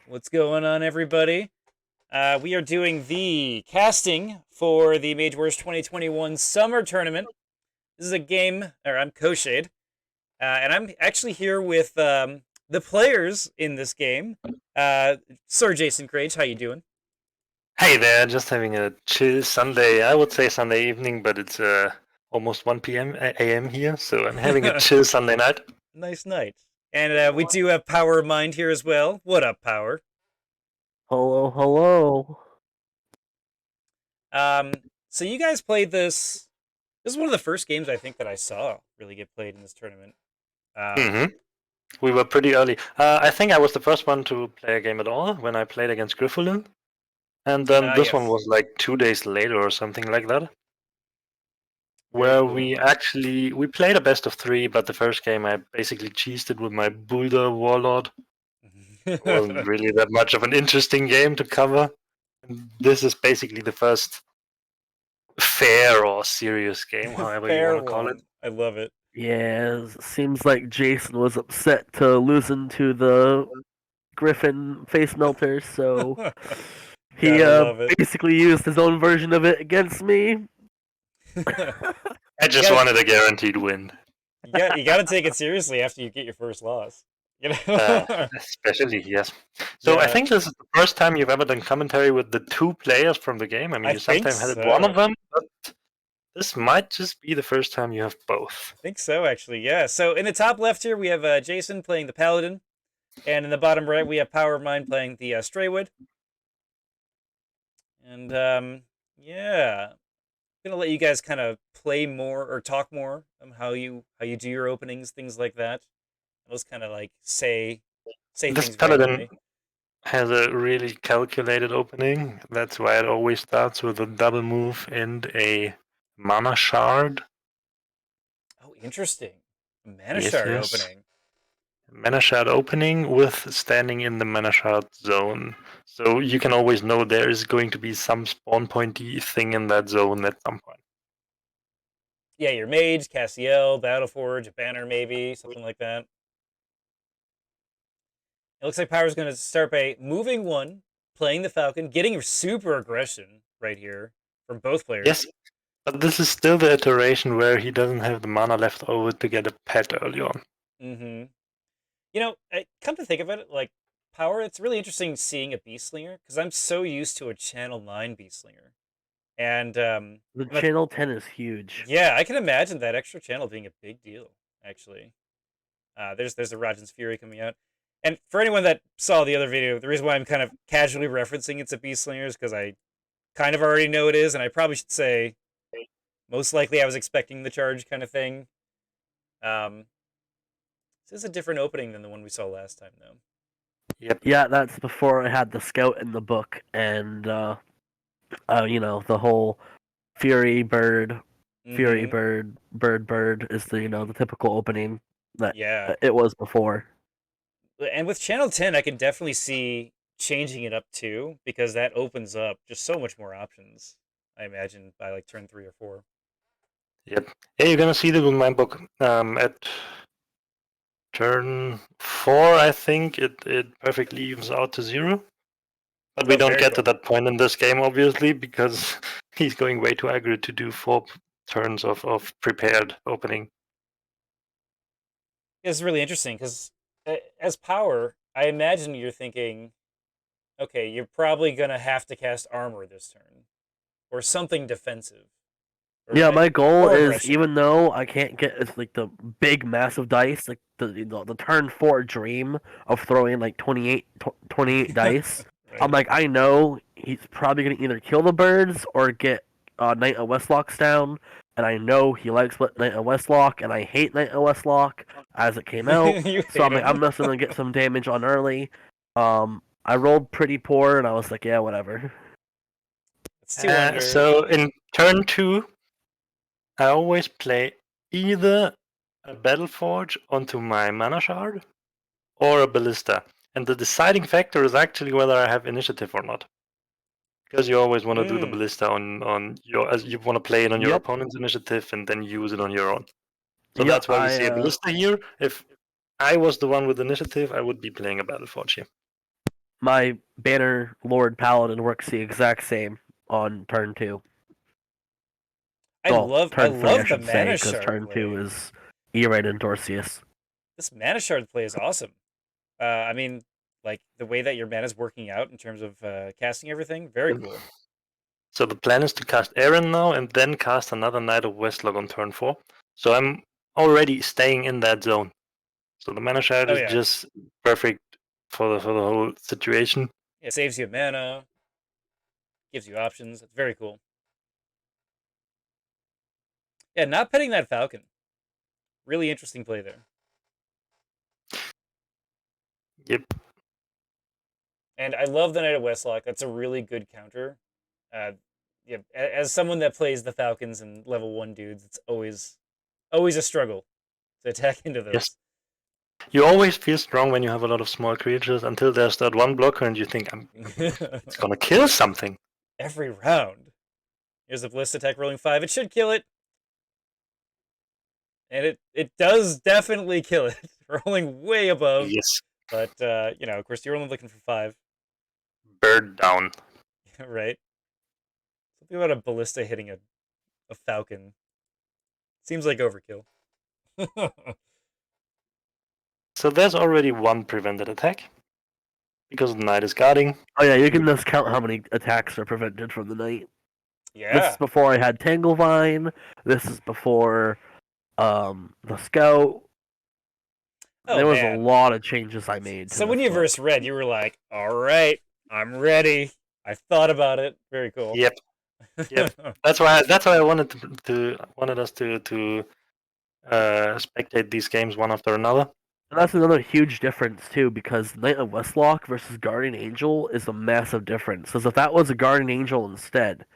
What's going on, everybody? We are doing the casting for the Mage Wars 2021 Summer Tournament. This is a game, or I'm Coshade, and I'm actually here with the players in this game. SirJasonCrage, how you doing? Hey there, just having a chill Sunday. I would say Sunday evening, but it's almost 1 p.m. a.m. here, so I'm having a chill Sunday night. Nice night. And we do have PowerofMind here as well. What up, Power? Hello, hello. So you guys played this. This is one of the first games I think that I saw really get played in this tournament. We were pretty early. I think I was the first one to play a game at all when I played against Griffulin. And then this one Yes. was like 2 days later or something like that. Very Where cool. we played a best of 3, but the first game I basically cheesed it with my Boulder Warlord. It wasn't really that much of an interesting game to cover. This is basically the first fair or serious game, however you want to call it. I love it. Yeah, seems like Jason was upset to losing to the Griffin face melters, so he basically used his own version of it against me. I just wanted a guaranteed win. Yeah, you got to take it seriously after you get your first loss. You know? Especially, yes. So I think this is the first time you've ever done commentary with the 2 players from the game. I mean, you sometimes had one of them, but this might just be the first time you have both. I think so, actually, yeah. So in the top left here, we have Jason playing the Paladin. And in the bottom right, we have PowerofMind playing the Straywood. And, yeah. I'm going to let you guys kind of play more or talk more on how you do your openings, things like that. I'll just kind of like say this things Paladin randomly. Has a really calculated opening. That's why it always starts with a double move and a mana shard. Oh, interesting. A mana shard opening. Mana shard opening with standing in the mana shard zone. So you can always know there is going to be some spawn pointy thing in that zone at some point. Yeah, your mage, Cassiel, Battleforge, a banner maybe, something like that. It looks like Power's going to start by moving one, playing the Falcon, getting super aggression right here from both players. Yes, but this is still the iteration where he doesn't have the mana left over to get a pet early on. Mm-hmm. You know, come to think of it, like, Power, it's really interesting seeing a Beastslinger, because I'm so used to a Channel 9 Beastslinger. And the Channel 10 is huge. Yeah, I can imagine that extra channel being a big deal, actually. There's the Rajan's Fury coming out. And for anyone that saw the other video, the reason why I'm kind of casually referencing it's a Beastslinger is because I kind of already know it is, and I probably should say most likely I was expecting the charge kind of thing. This is a different opening than the one we saw last time, though. Yep. Yeah, that's before I had the scout in the book, and you know, the whole Fury Bird, Bird is the the typical opening that it was before. And with Channel 10, I can definitely see changing it up too, because that opens up just so much more options, I imagine, by like turn 3 or 4. Yep. Yeah, you're gonna see that in my book. At turn 4, I think it perfectly evens out to 0. But we don't get to that point in this game, obviously, because he's going way too aggro to do 4 turns of prepared opening. It's really interesting, because as Power, I imagine you're thinking, okay, you're probably going to have to cast armor this turn, or something defensive. Yeah, my goal is, even though I can't get like the big massive dice, like the turn 4 dream of throwing like 28 dice, right. I'm like, I know he's probably going to either kill the birds or get Knight of Westlocks down, and I know he likes Knight of Westlock, and I hate Knight of Westlock as it came out, so I'm like, I'm just going to get some damage on early. I rolled pretty poor, and I was like, yeah, whatever. So in turn 2, I always play either a Battleforge onto my Mana Shard or a Ballista. And the deciding factor is actually whether I have initiative or not. Because you always want to do the Ballista on your, as you want to play it on your opponent's initiative and then use it on your own. So that's why we see a Ballista here. If I was the one with initiative, I would be playing a Battleforge here. my Banner Lord Paladin works the exact same on turn 2. I Well, love turn 3, I the should say, mana because shard turn 2 play. is Eraid and Dorcius. This mana shard play is awesome. I mean, like the way that your mana is working out in terms of casting everything, very cool. So the plan is to cast Aaron now and then cast another Knight of Westlock on turn 4. So I'm already staying in that zone. So the mana shard Oh is yeah, just perfect for the whole situation. it saves you mana, gives you options. It's very cool. Yeah, not petting that Falcon. Really interesting play there. Yep. And I love the Knight of Westlock. That's a really good counter. Yeah, as someone that plays the Falcons and level 1 dudes, it's always a struggle to attack into those. Yes. You always feel strong when you have a lot of small creatures until there's that one blocker and you think, it's gonna kill something. Every round. Here's a Bliss attack rolling 5. It should kill it. And it does definitely kill it. Rolling way above. Yes. But, of course, you're only looking for 5. Bird down. Right? Something about a ballista hitting a falcon. Seems like overkill. So there's already one prevented attack. Because the knight is guarding. Oh yeah, you can just count how many attacks are prevented from the knight. Yeah. This is before I had Tanglevine. This is before the Scout. Oh, there was man. a lot of changes I made. So when you versed Red, you were like, all right, I'm ready. I thought about it. Very cool. Yep. Yep. That's why I wanted us to spectate these games one after another. And that's another huge difference too, because Knight of Westlock versus Guardian Angel is a massive difference. Because if that was a Guardian Angel instead,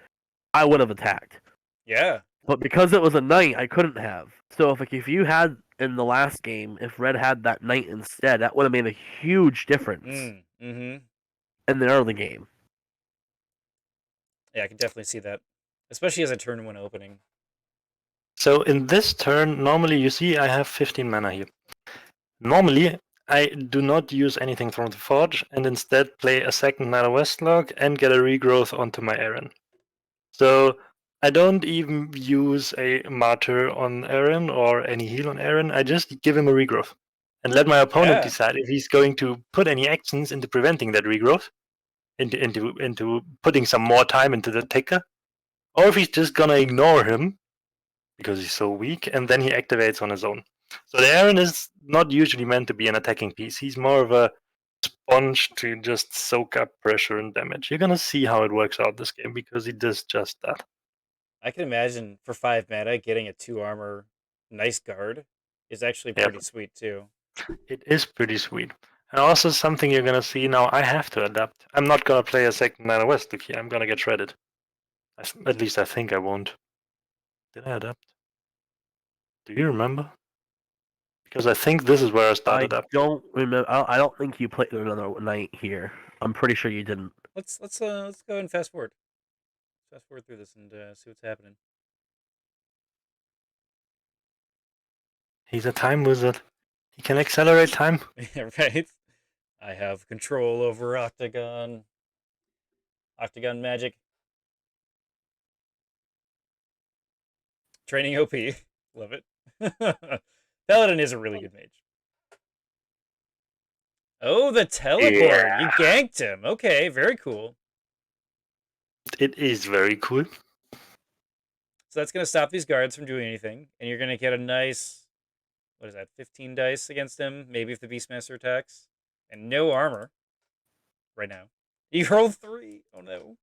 I would have attacked. Yeah. But because it was a knight, I couldn't have. So if you had in the last game, if Red had that knight instead, that would have made a huge difference mm-hmm. in the early game. Yeah, I can definitely see that, especially as a turn 1 opening. So in this turn, normally you see I have 15 mana here. Normally, I do not use anything from the Forge and instead play a second Knight of Westlock and get a regrowth onto my Aaron. So I don't even use a Martyr on Aaron or any heal on Aaron. I just give him a regrowth and let my opponent decide if he's going to put any actions into preventing that regrowth, into putting some more time into the ticker, or if he's just gonna ignore him because he's so weak, and then he activates on his own. So the Aaron is not usually meant to be an attacking piece. He's more of a sponge to just soak up pressure and damage. You're gonna see how it works out this game because he does just that. I can imagine for 5 mana getting a 2 armor nice guard is actually pretty sweet too. It is pretty sweet. And also something you're gonna see now, I have to adapt. I'm not gonna play a second Knight of Westlock here. I'm gonna get shredded. At least I think I won't. Did I adapt? Do you remember? Because I think this is where I started up. I don't remember. I don't think you played another knight here. I'm pretty sure you didn't. Let's go and fast forward. Fast forward through this and see what's happening. He's a time wizard. He can accelerate time. Right? I have control over Octagon. Octagon magic. Training OP. Love it. Paladin is a really good mage. Oh, the teleport! Yeah. You ganked him. Okay, very cool. It is very cool. So that's going to stop these guards from doing anything, and you're going to get a nice, what is that, 15 dice against him, maybe if the Beastmaster attacks, and no armor right now. You rolled 3. Oh, no.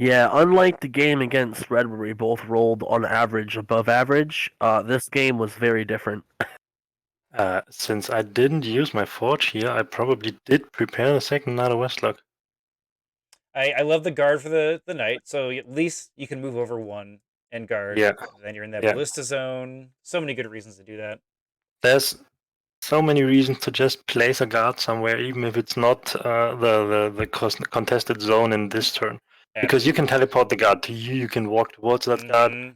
Yeah, unlike the game against Red where we both rolled on average above average, this game was very different. Since I didn't use my Forge here, I probably did prepare the second Knight of Westlock. I love the guard for the knight, so at least you can move over 1 and guard. Yeah. Then you're in that ballista zone. So many good reasons to do that. There's so many reasons to just place a guard somewhere, even if it's not the contested zone in this turn. Absolutely. Because you can teleport the guard to you, you can walk towards that guard.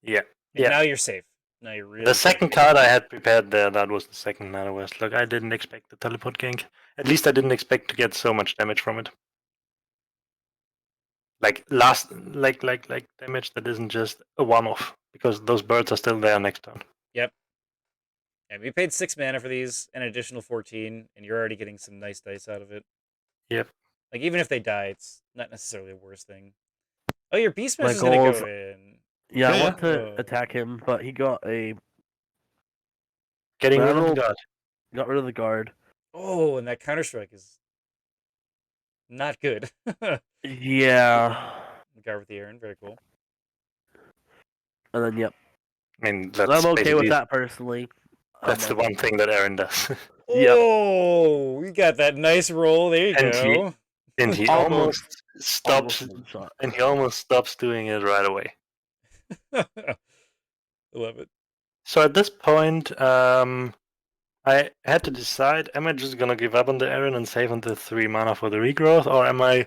Yeah. And now you're safe. Now you're really The second cooking. card I had prepared there, that was the second Mana West. Look, I didn't expect the teleport gank. At least I didn't expect to get so much damage from it. Like damage that isn't just a one-off, because those birds are still there next turn. Yep. And we paid 6 mana for these, an additional 14, and you're already getting some nice dice out of it. Yep. Like, even if they die, it's not necessarily a worse thing. Oh, your My Beastmaster's gonna goals. go in. Yeah, I Yeah. want to attack him, but he got a Getting rid of the Rattle- guard. got rid of the guard. Oh, and that counter-strike is not good. Yeah. The guard with the Aaron, very cool. And then yep. I mean, So that's I'm okay with basically- that personally. That's the one thing that Aaron does. Yep. Oh, we got that nice roll. There you And go. And he Almost- stops. Shot. And he almost stops doing it right away. I love it. So at this point, I had to decide: am I just gonna give up on the Aaron and save on the 3 mana for the regrowth, or am I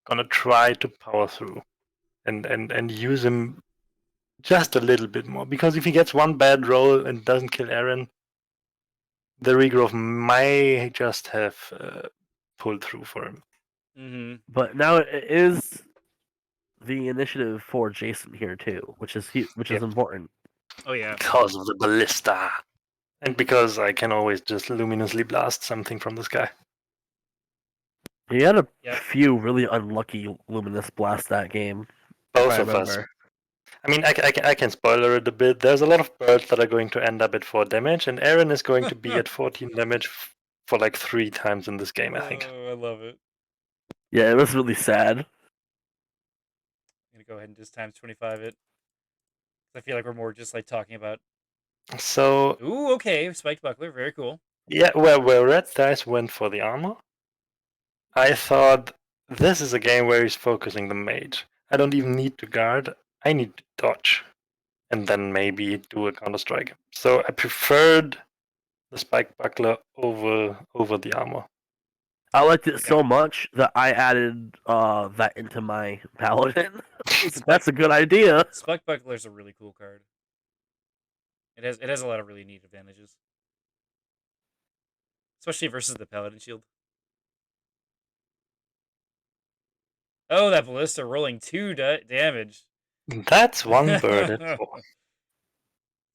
gonna try to power through and use him just a little bit more? Because if he gets one bad roll and doesn't kill Aaron, the regrowth may just have pulled through for him. Mm-hmm. But now it is the initiative for Jason here too, which is Yep. important. Oh, yeah. Because of the ballista. And because I can always just luminously blast something from the sky. He had a Yep. few really unlucky luminous blasts that game. Both if I of us. remember. I mean, I can spoiler it a bit. There's a lot of birds that are going to end up at 4 damage, and Aaron is going to be at 14 damage for like 3 times in this game, I think. Oh, I love it. Yeah, it was really sad. I'm gonna go ahead and just times 25 it. I feel like we're more just like talking about. So, Ooh, okay, spiked buckler, very cool. yeah, where Red Dice went for the armor, I thought this is a game where he's focusing the mage. I don't even need to guard, I need to dodge. And then maybe do a counter strike. So I preferred the spike buckler over the armor. I liked it so much that I added that into my paladin. That's a good idea. Spiked buckler's a really cool card. It has a lot of really neat advantages, especially versus the paladin shield. Oh, that ballista rolling 2 damage. That's one bird at 4.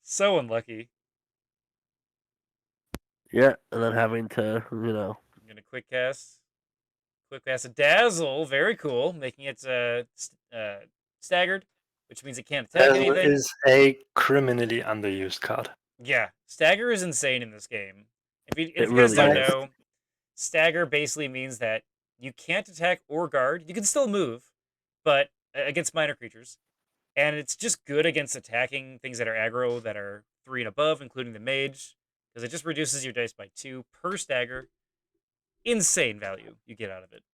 So unlucky. Yeah, and then having to, I'm gonna quick cast a dazzle. Very cool, making it staggered, which means it can't attack That anything. is a criminally underused card. Yeah, stagger is insane in this game. If you guys really don't is. know, stagger basically means that you can't attack or guard. You can still move, but against minor creatures. And it's just good against attacking things that are aggro that are 3 and above, including the mage, because it just reduces your dice by 2 per stagger. Insane value you get out of it.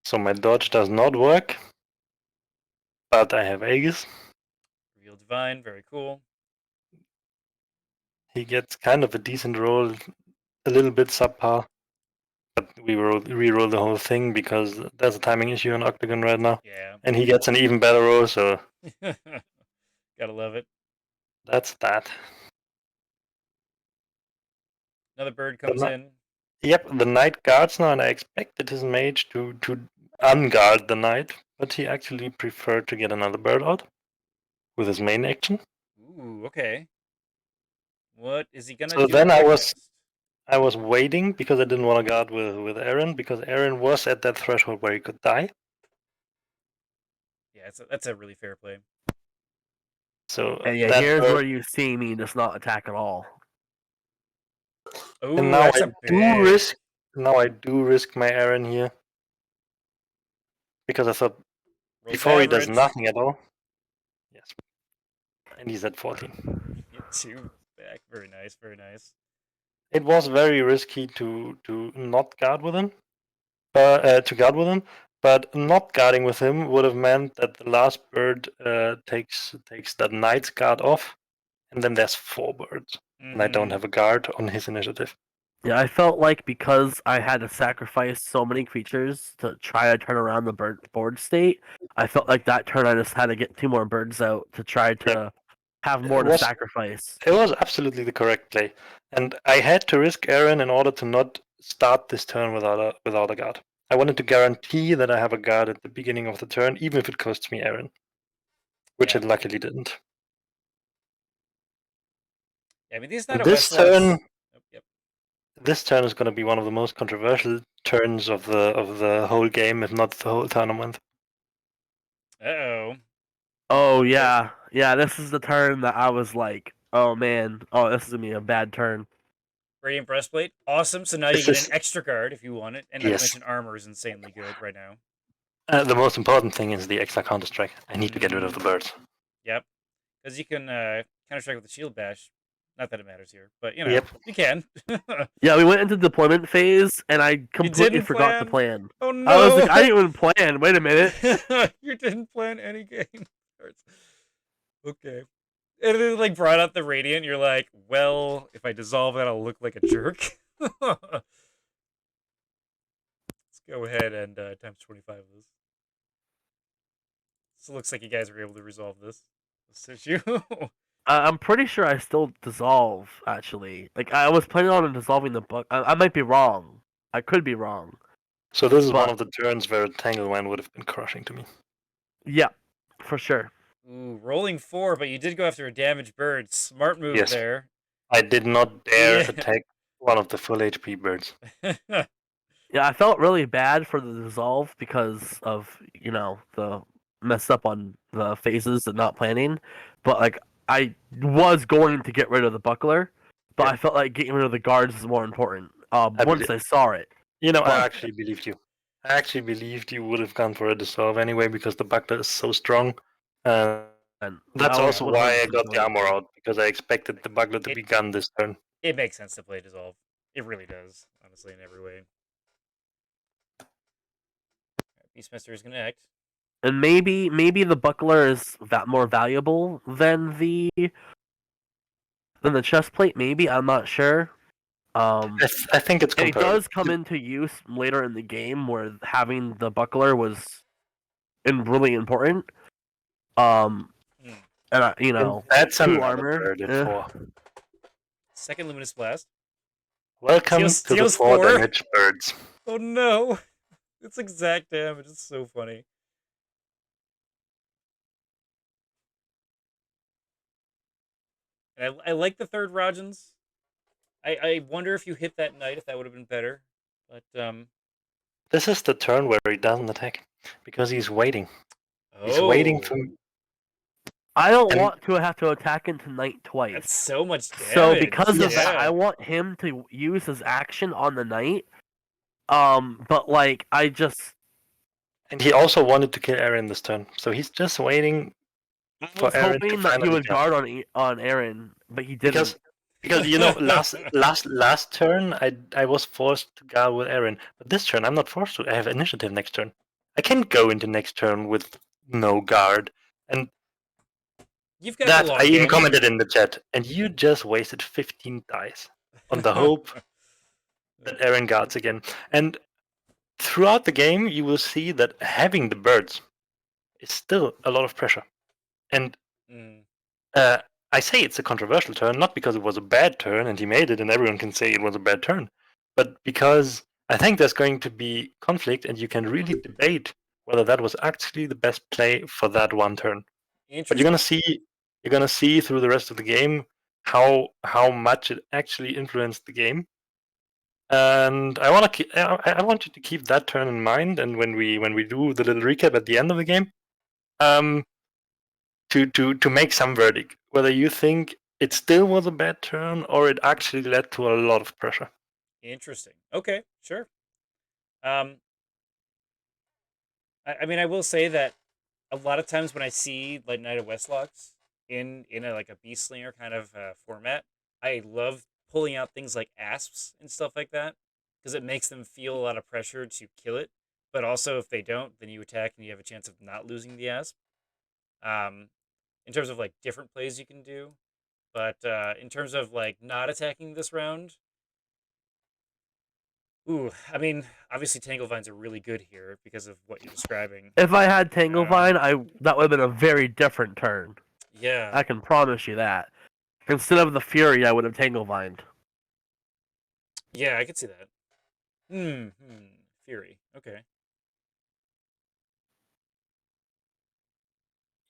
So my dodge does not work, but I have Aegis. Reveal Divine, very cool. He gets kind of a decent roll, a little bit subpar. But we re-roll the whole thing because there's a timing issue on Octagon right now. Yeah. And he gets an even better roll, so Gotta love it. that's that. Another bird comes in. Yep, the knight guards now, and I expected his mage to unguard the knight, but he actually preferred to get another bird out with his main action. Ooh, okay. What is he gonna So do? then I next? was waiting because I didn't want to guard with Aaron, because Aaron was at that threshold where he could die. Yeah, that's a really fair play. So and yeah, that here's bird- where you see me just not attack at all. Ooh, and now that's I a big... do risk my Aaron here. Because I thought Rolls before he does average. nothing at all. Yes. And he's at 14. Get 2 back. Very nice, very nice. It was very risky to not guard with him. But not guarding with him would have meant that the last bird takes that knight's guard off, and then there's 4 birds. And I don't have a guard on his initiative. Yeah, I felt like because I had to sacrifice so many creatures to try to turn around the board state, I felt like that turn I just had to get 2 more birds out to try to have more to sacrifice. It was absolutely the correct play, and I had to risk Aaron in order to not start this turn without a guard. I wanted to guarantee that I have a guard at the beginning of the turn, even if it costs me Aaron, which it luckily didn't. Yeah, I mean, these This turn, this turn is going to be one of the most controversial turns of the whole game, if not the whole tournament. Uh-oh. Oh, yeah. Yeah, this is the turn that I was like, oh, man. Oh, this is going to be a bad turn. Radiant Breastplate. Awesome. So now you get an extra guard if you want it. And not to mention armor is insanely good right now. The most important thing is the extra counter-strike. I need to get rid of the birds. Yep. Because you can counter-strike with the shield bash. Not that it matters here, but, you know, you can. Yeah, we went into deployment phase, and I completely forgot to plan. Oh, no! I was like, I didn't even plan. Wait a minute. You didn't plan any game. Okay. And it like brought out the Radiant. You're like, well, if I dissolve that, I'll look like a jerk. Let's go ahead and times 25 of this. So it looks like you guys were able to resolve this issue. I'm pretty sure I still dissolve, actually. Like, I was planning on dissolving the book. I might be wrong. I could be wrong. So this is one of the turns where Tangleman would have been crushing to me. Yeah, for sure. Ooh, rolling 4, but you did go after a damaged bird. Smart move there. I did not dare attack one of the full HP birds. Yeah, I felt really bad for the dissolve because of, you know, the mess up on the phases and not planning. But, like, I was going to get rid of the buckler, but I felt like getting rid of the guards is more important once I saw it. You know, I actually believed you. I actually believed you would have gone for a dissolve anyway because the buckler is so strong. And that's also why I got the armor out, because I expected the buckler to be gone this turn. It makes sense to play dissolve. It really does, honestly, in every way. Beastmaster is going to act. And maybe the buckler is more valuable than the chest plate. Maybe, I'm not sure. I think it's it does come into use later in the game where having the buckler was really important. And you know, that's 2 armor. Second Luminous Blast. Welcome to the 4 damage birds. Oh no! It's exact damage. It's so funny. And I like the third Rajans. I wonder if you hit that knight, if that would have been better. But this is the turn where he doesn't attack because he's waiting. He's waiting for. I don't want to have to attack into knight twice. That's so much damage. So because of that, I want him to use his action on the knight. But like I just. And he also wanted to kill Aaron this turn, so he's just waiting for Aaron to hoping that he would guard on Aaron, but he didn't. Because you know, last turn I was forced to guard with Aaron, but this turn I'm not forced to. I have initiative next turn. I can go into next turn with no guard, and you've got that I even commented in the chat. And you just wasted 15 dice on the hope that Aaron guards again. And throughout the game, you will see that having the birds is still a lot of pressure. And I say it's a controversial turn, not because it was a bad turn and he made it and everyone can say it was a bad turn, but because I think there's going to be conflict and you can really debate whether that was actually the best play for that one turn. But you're gonna see through the rest of the game how much it actually influenced the game. And I want you to keep that turn in mind, and when we do the little recap at the end of the game, to make some verdict, whether you think it still was a bad turn or it actually led to a lot of pressure. Interesting. Okay, sure. I mean, I will say that a lot of times when I see like Knight of Westlocks in like a Beast Slinger kind of format, I love pulling out things like asps and stuff like that because it makes them feel a lot of pressure to kill it. But also, if they don't, then you attack and you have a chance of not losing the asp. In terms of like different plays you can do, but in terms of like not attacking this round, I mean, obviously Tanglevines are really good here because of what you're describing. If I had Tanglevine, that would have been a very different turn. Yeah. I can promise you that. Instead of the Fury, I would have Tanglevined. Yeah, I could see that. Fury. Okay.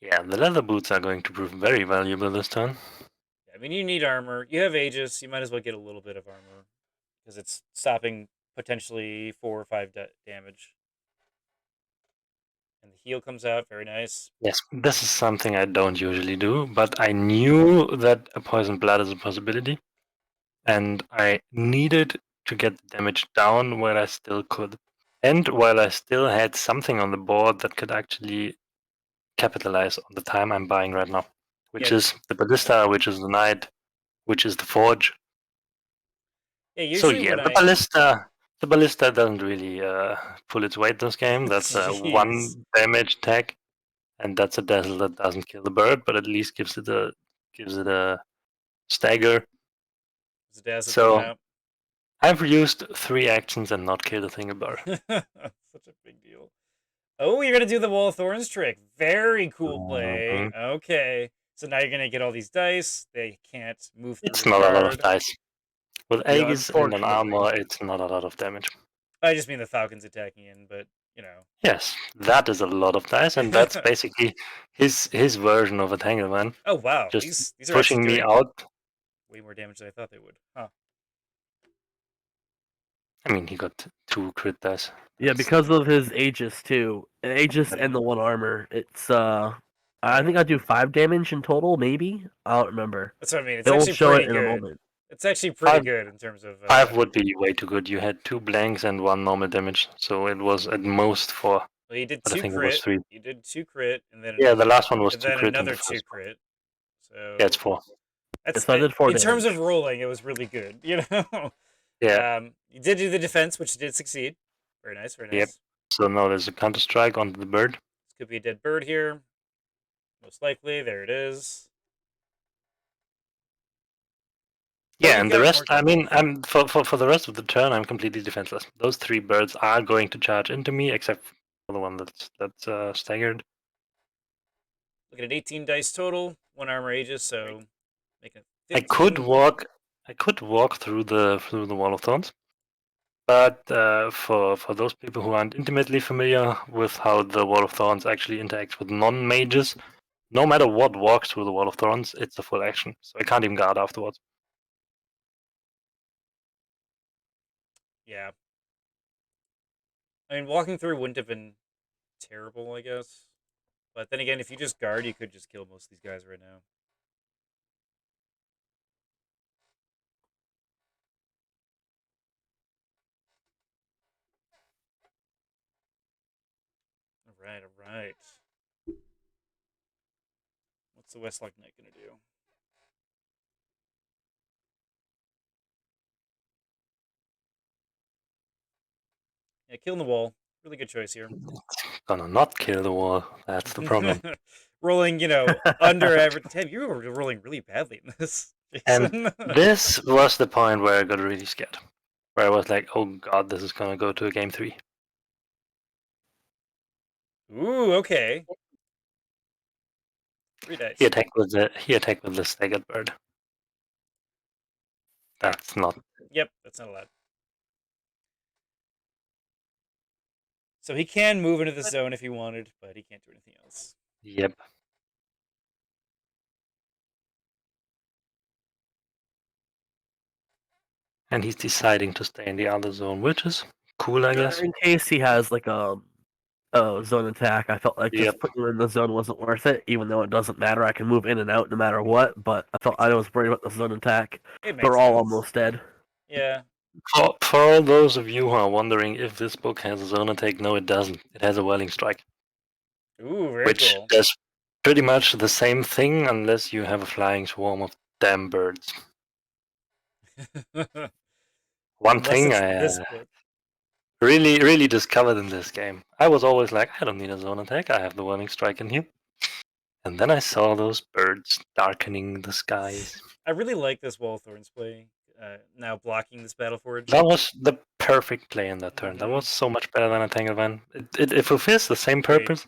Yeah, the leather boots are going to prove very valuable this turn. I mean, you need armor. You have Aegis. You might as well get a little bit of armor because it's stopping potentially 4 or 5 damage. And the heal comes out. Very nice. Yes, this is something I don't usually do, but I knew that a poison blood is a possibility, and I needed to get the damage down while I still could, and while I still had something on the board that could actually capitalize on the time I'm buying right now, which Yeah. is the ballista, which is the knight, which is the forge. Yeah. So Usually yeah, when the ballista doesn't really pull its weight this game. That's a Jeez. 1 damage tag, and that's a dazzle that doesn't kill the bird, but at least gives it a stagger. Is the dazzle coming So out? I've used 3 actions and not killed a single bird. Such a big deal. Oh, you're gonna do the Wall of Thorns trick. Very cool play. Mhm. Okay. So now you're gonna get all these dice. They can't move through It's the not a lot of guard. dice. With Yeah, Aegis and an unfortunately. armor, it's not a lot of damage. I just mean the Falcons attacking in, but you know. Yes, that is a lot of dice, and that's basically his version of a Tangleman. Oh wow, Just these are actually pushing me doing out. way more damage than I thought they would. Huh. I mean, he got 2 crit dice. Yeah, because of his Aegis too. Aegis Yeah. and the 1 armor. It's I think I do 5 damage in total, maybe. I don't remember. That's what I mean. It's It won't actually show it pretty in a good. moment. It's actually pretty 5 good in terms of. 5 would be way too good. You had 2 blanks and 1 normal damage, so it was at most 4. Well, you did But I 2 think it was crit. 3. You did 2 crit, and Yeah, the last one was 2 then crit and the another 2 first one. crit. So Yeah, it's 4. that's Yes, I did 4 in terms of damage. rolling, it was really good. You know. Yeah. You did do the defense, which did succeed. Very nice. Very nice. Yep. So now there's a counter strike onto the bird. This could be a dead bird here. Most likely. There it is. Yeah, and the rest, I mean, I'm for the rest of the turn, I'm completely defenseless. Those 3 birds are going to charge into me, except for the one that's staggered. Look at 18 dice total, 1 armor Aegis, so making it 15. I could walk through the wall of thorns, but for those people who aren't intimately familiar with how the wall of thorns actually interacts with non-mages, no matter what walks through the wall of thorns, it's a full action, so I can't even guard afterwards. Yeah. I mean, walking through wouldn't have been terrible, I guess. But then again, if you just guard, you could just kill most of these guys right now. All right. What's the Westlock Knight gonna do? Yeah, killing the wall. Really good choice here. Gonna not kill the wall, that's the problem. Rolling, under average. Damn, you were rolling really badly in this, Jason. And this was the point where I got really scared. Where I was like, oh god, this is gonna go to a game 3. Ooh, okay. 3 dice. He attacked with the staggered bird. That's not. Yep, that's not allowed. So he can move into the zone if he wanted, but he can't do anything else. Yep. And he's deciding to stay in the other zone, which is cool, I guess. In case he has like a zone attack, I felt like just putting him in the zone wasn't worth it, even though it doesn't matter. I can move in and out no matter what, but I was worried about the zone attack. They're all almost dead. Yeah. For all those of you who are wondering if this book has a zone attack, no, it doesn't. It has a Whirling Strike. Ooh, very which cool. does pretty much the same thing, unless you have a flying swarm of damn birds. One thing I really discovered in this game. I was always like, I don't need a zone attack, I have the Whirling Strike in here. And then I saw those birds darkening the skies. I really like this Wall of Thorns play, now blocking this Battleforge. That was the perfect play in that turn. That was so much better than a Tanglevan. It fulfills the same purpose.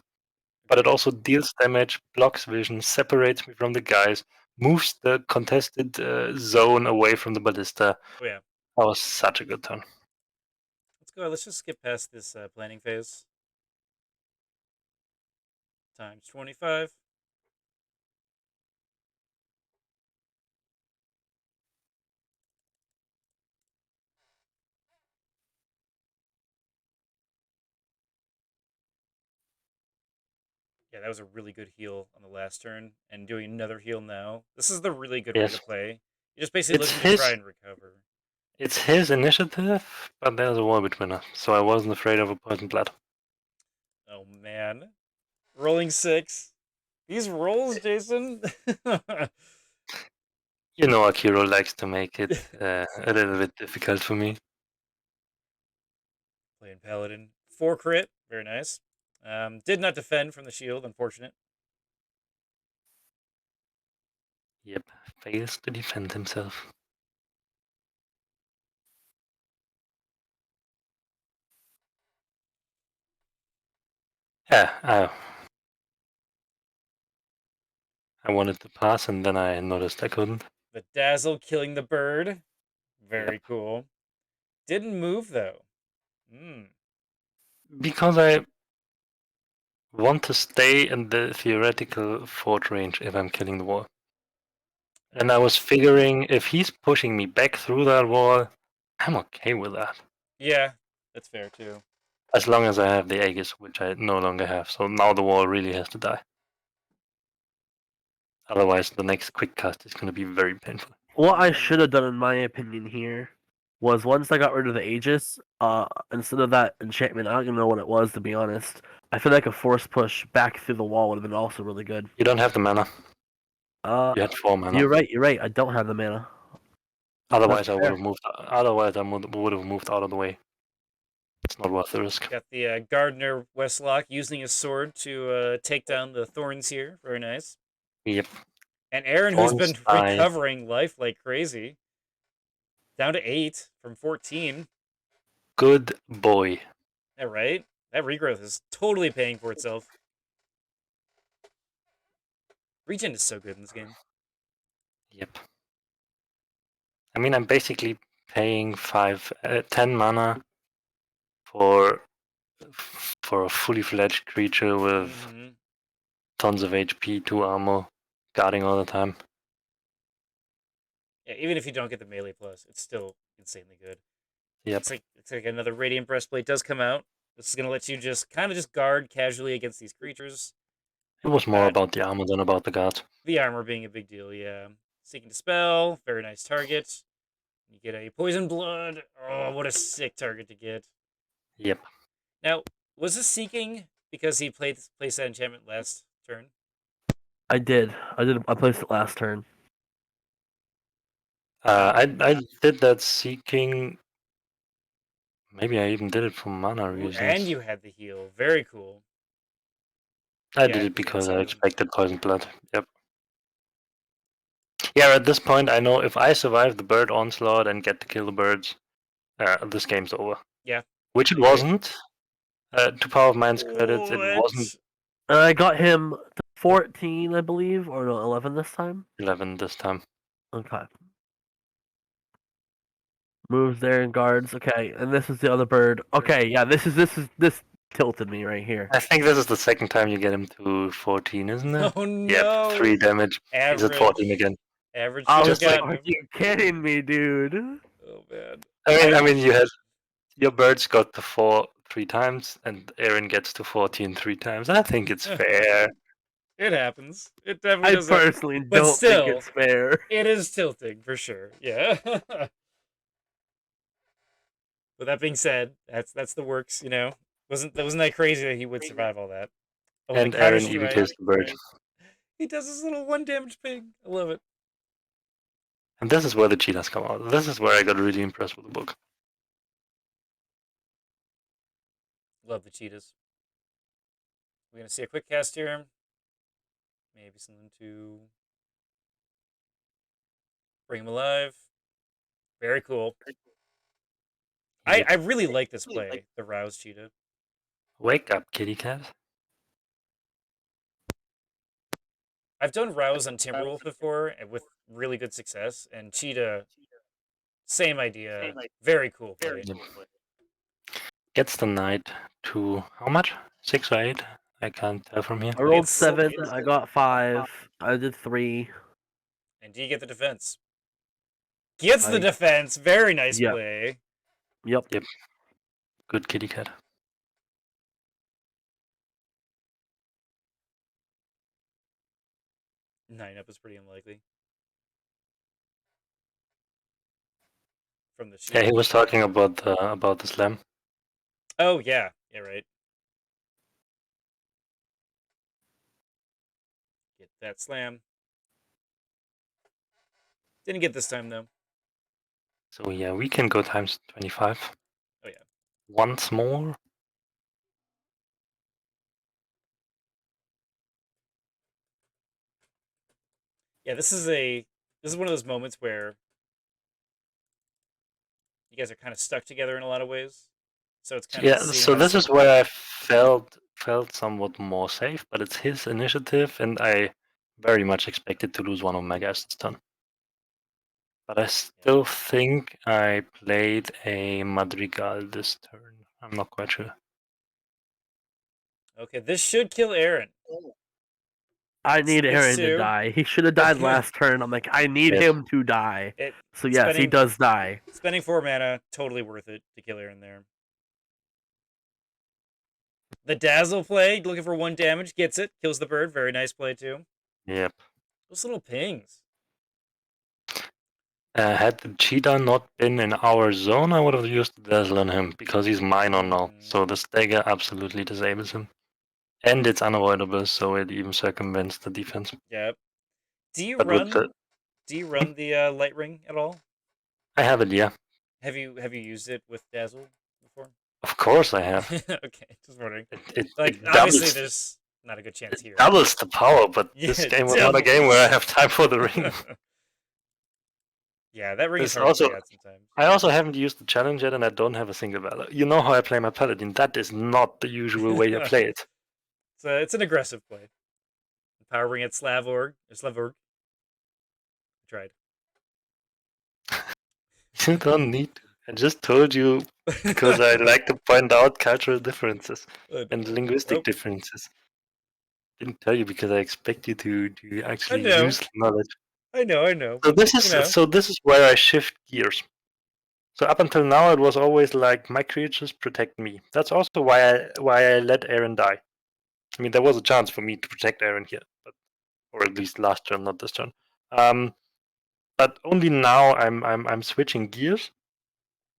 but it also deals damage, blocks vision, separates me from the guys, moves the contested zone away from the ballista. Oh yeah. That was such a good turn. Let's go. Let's just skip past this planning phase. Times 25. Yeah, that was a really good heal on the last turn, and doing another heal now. This is the really good way to Yes. play. You're just basically It's looking to try and recover. It's his initiative, but there's a war between us, so I wasn't afraid of a poison blood. Oh man, rolling 6. These rolls, Jason. You know, Akiro likes to make it a little bit difficult for me. Playing Paladin. 4 crit, very nice. Did not defend from the shield, unfortunate. Yep, fails to defend himself. Yeah, I wanted to pass, and then I noticed I couldn't. The Dazzle killing the bird. Very Yep. cool. Didn't move, though. Because I want to stay in the theoretical fort range if I'm killing the wall. And I was figuring if he's pushing me back through that wall, I'm okay with that. Yeah, that's fair, too. As long as I have the Aegis, which I no longer have. So now the wall really has to die. Otherwise, the next quick cast is going to be very painful. What I should have done, in my opinion, here was once I got rid of the Aegis, instead of that enchantment, I don't even know what it was, to be honest. I feel like a force push back through the wall would have been also really good. You don't have the mana. You had 4 mana. You're right. I don't have the mana. Otherwise, I would have moved. Otherwise, I would have moved out of the way. It's not worth the risk. Got the Gardener Westlock using his sword to take down the thorns here. Very nice. Yep. And Aaron, who's been recovering life like crazy. Down to 8 from 14. Good boy. Yeah, right? That regrowth is totally paying for itself. Regen is so good in this game. Yep. I mean, I'm basically paying 10 mana for a fully fledged creature with tons of HP, 2 armor, guarding all the time. Yeah, even if you don't get the melee plus, it's still insanely good. Yep. It's like another Radiant Breastplate does come out. This is gonna let you just kind of just guard casually against these creatures. It was more about the armor than about the guard. The armor being a big deal, yeah. Seeking Dispel, very nice target. You get a Poison Blood. Oh, what a sick target to get. Yep. Now, was this Seeking because he placed that enchantment last turn? I did. I placed it last turn. I did that Seeking. Maybe I even did it for mana reasons. And you had the heal. Very cool. I did it because I expected Poison Blood. Yep. Yeah, at this point, I know if I survive the bird onslaught and get to kill the birds, this game's over. Yeah. Which it wasn't. To PowerofMind's credit, it wasn't. I got him 14, I believe, or no, 11 this time? 11 this time. Okay. Moves there and guards. Okay, and this is the other bird. Okay, yeah, this tilted me right here. I think this is the second time you get him to 14, isn't it? Oh no! Yep, 3 damage. Average. He's at 14 again. Average. Are you kidding me, dude? Oh man. I mean, you had your birds got to 4 3 times, and Aaron gets to 14 3 times. I think it's fair. It happens. It definitely does. I personally don't think it's fair. It is tilting for sure. Yeah. With that being said, that's the works. You know, wasn't that crazy that he would survive all that? Oh, and Aaron even kills the bird. He does his little 1 damage ping. I love it. And this is where the cheetahs come out. This is where I got really impressed with the book. Love the cheetahs. We're gonna see a quick cast here. Maybe something to bring him alive. Very cool. I really like this play, the Rouse Cheetah. Wake up, kitty cat. I've done Rouse on Timberwolf before with really good success, and Cheetah, same idea. Very cool play. Yep. Gets the knight to how much? 6 or 8? I can't tell from here. I rolled It's- 7. I got 5. I did 3. And do you get the defense? Gets the defense. Very nice play. Yep. Good kitty cat. Nine up is pretty unlikely. From the sheet. Yeah, he was talking about the slam. Oh yeah, right. Get that slam. Didn't get this time though. So yeah, we can go times 25. Oh yeah. Once more. Yeah, this is one of those moments where you guys are kind of stuck together in a lot of ways. So it's kind of So this is where I felt somewhat more safe, but it's his initiative, and I very much expected to lose one of my guys this turn. But I still think I played a Madrigal this turn. I'm not quite sure. Okay, this should kill Aaron. I need Aaron to die. He should have died last turn. I'm like, I need him to die. So yes, he does die. Spending 4 mana, totally worth it to kill Aaron there. The Dazzle play, looking for 1 damage, gets it, kills the bird. Very nice play too. Yep. Those little pings. Had the cheetah not been in our zone, I would have used the dazzle on him because he's minor now. So the stagger absolutely disables him. And it's unavoidable, so it even circumvents the defense. Yep. Do you run the light ring at all? I have it, yeah. Have you used it with Dazzle before? Of course I have. Okay, just wondering. It obviously there's not a good chance here. Doubles the power, but this game was not a game where I have time for the ring. Yeah, that ring is hard to get sometimes. I also haven't used the challenge yet, and I don't have a single valor. You know how I play my Paladin. That is not the usual way I play it. So it's an aggressive play. Power ring at Slavborg. Tried. You don't need to. I just told you because I like to point out cultural differences and linguistic differences. Didn't tell you because I expect you to actually use knowledge. I know. So this is where I shift gears. So up until now, it was always like my creatures protect me. That's also why I let Aaron die. I mean, there was a chance for me to protect Aaron here, or at least last turn, not this turn. But only now I'm switching gears,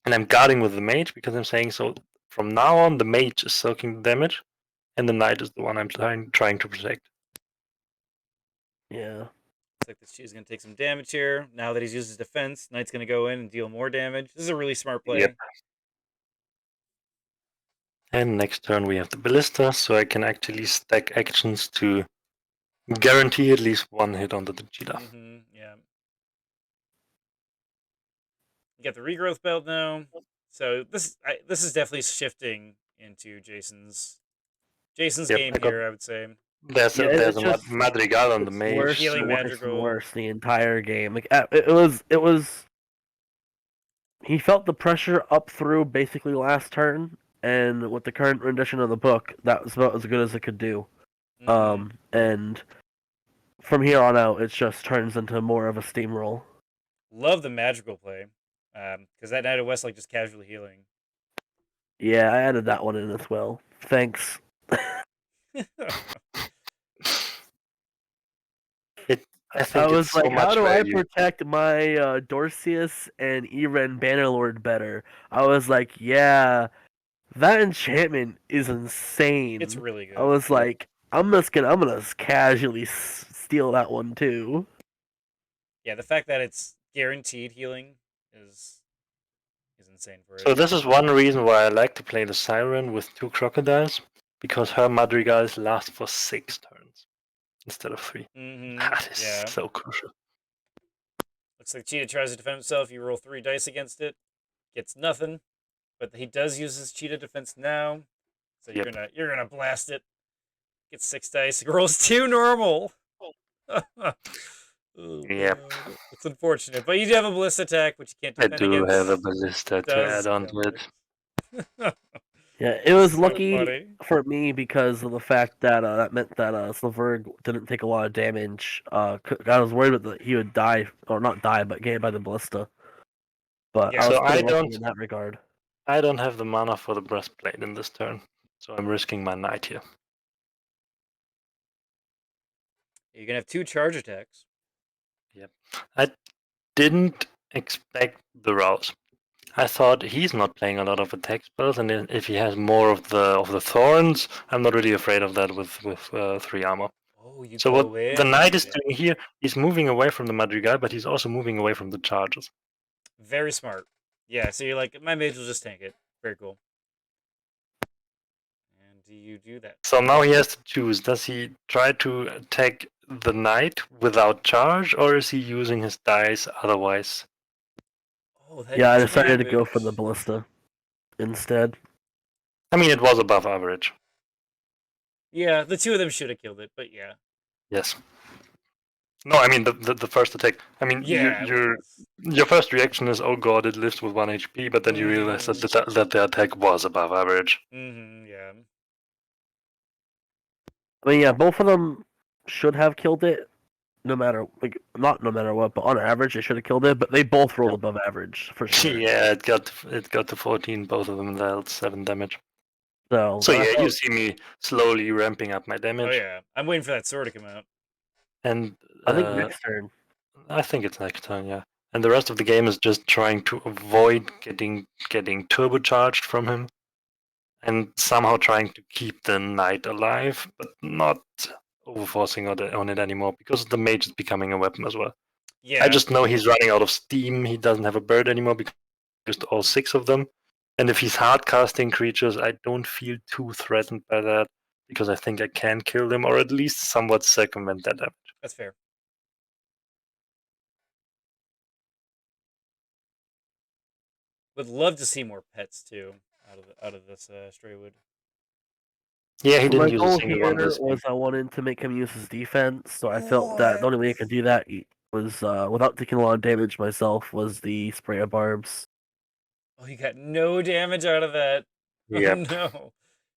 and I'm guarding with the mage because I'm saying so. From now on, the mage is soaking the damage, and the knight is the one I'm trying to protect. Yeah. Looks like this she's gonna take some damage here. Now that he's used his defense, knight's gonna go in and deal more damage. This is a really smart play. Yep. And next turn we have the ballista, so I can actually stack actions to guarantee at least 1 hit onto the cheetah. Yeah. You got the regrowth belt now, so this is definitely shifting into Jason's game here. I would say. There's a Madrigal on the mage. Worse the entire game. Like it was. He felt the pressure up through basically last turn, and with the current rendition of the book, that was about as good as it could do. And from here on out, it just turns into more of a steamroll. Love the magical play, because that Knight of Westlake just casually healing. Yeah, I added that one in as well. Thanks. I was like, how do I protect my Dorcius and Eren Bannerlord better? I was like, yeah, that enchantment is insane. It's really good. I was like, I'm gonna casually steal that one too. Yeah, the fact that it's guaranteed healing is insane for it. So this is one reason why I like to play the Siren with 2 crocodiles, because her Madrigals last for 6 turns instead of 3. That is so crucial. Looks like Cheetah tries to defend himself. You roll 3 dice against it, gets nothing, but he does use his Cheetah defense now, so you're gonna blast it. Gets 6 dice, rolls 2 normal. Oh, Yep. God. It's unfortunate, but you do have a ballista attack, which you can't I defend do against. have a ballista to add on to it. Yeah, it was So lucky funny. for me because of the fact that that meant that Silverg didn't take a lot of damage. I was worried that he would die, or not die, but get hit by the ballista. But Yeah. I was So pretty lucky in that regard. I don't have the mana for the breastplate in this turn, so I'm risking my knight here. You're gonna have 2 charge attacks. Yep. I didn't expect the rouse. I thought he's not playing a lot of attack spells, and if he has more of the thorns, I'm not really afraid of that with 3 armor. Oh, you So go what in. the knight is Yeah. doing here, he's moving away from the Madrigal, but he's also moving away from the charges. Very smart. Yeah, so you're like, my mage will just tank it. Very cool. And do you do that? So now he has to choose. Does he try to attack the knight without charge, or is he using his dice otherwise? Oh, that Yeah, I decided to go for the damage. ballista instead. I mean, it was above average. Yeah, the 2 of them should have killed it, but yeah. Yes. No, I mean the first attack. I mean, Yeah, it was. your first reaction is, oh god, it lives with 1 HP, but then you realize that the attack was above average. Yeah. I mean, yeah, both of them should have killed it. No matter, not no matter what, but on average, they should have killed it. But they both rolled above average for sure. Yeah, it got to 14. Both of them dealt 7 damage. So yeah, you see me slowly ramping up my damage. Oh yeah, I'm waiting for that sword to come out. And I think next turn. I think it's next turn, yeah. And the rest of the game is just trying to avoid getting turbocharged from him, and somehow trying to keep the knight alive, but not overforcing on it anymore, because the mage is becoming a weapon as well. Yeah. I just know he's running out of steam. He doesn't have a bird anymore because just all 6 of them. And if he's hard casting creatures, I don't feel too threatened by that, because I think I can kill them, or at least somewhat circumvent that damage. That's fair. Would love to see more pets too out of this Straywood. Yeah, he So didn't my use a goal single here one this game. was I wanted to make him use his defense, so I felt that the only way I could do that was without taking a lot of damage myself was the spray of barbs. Oh, you got no damage out of that. Yep. Oh no.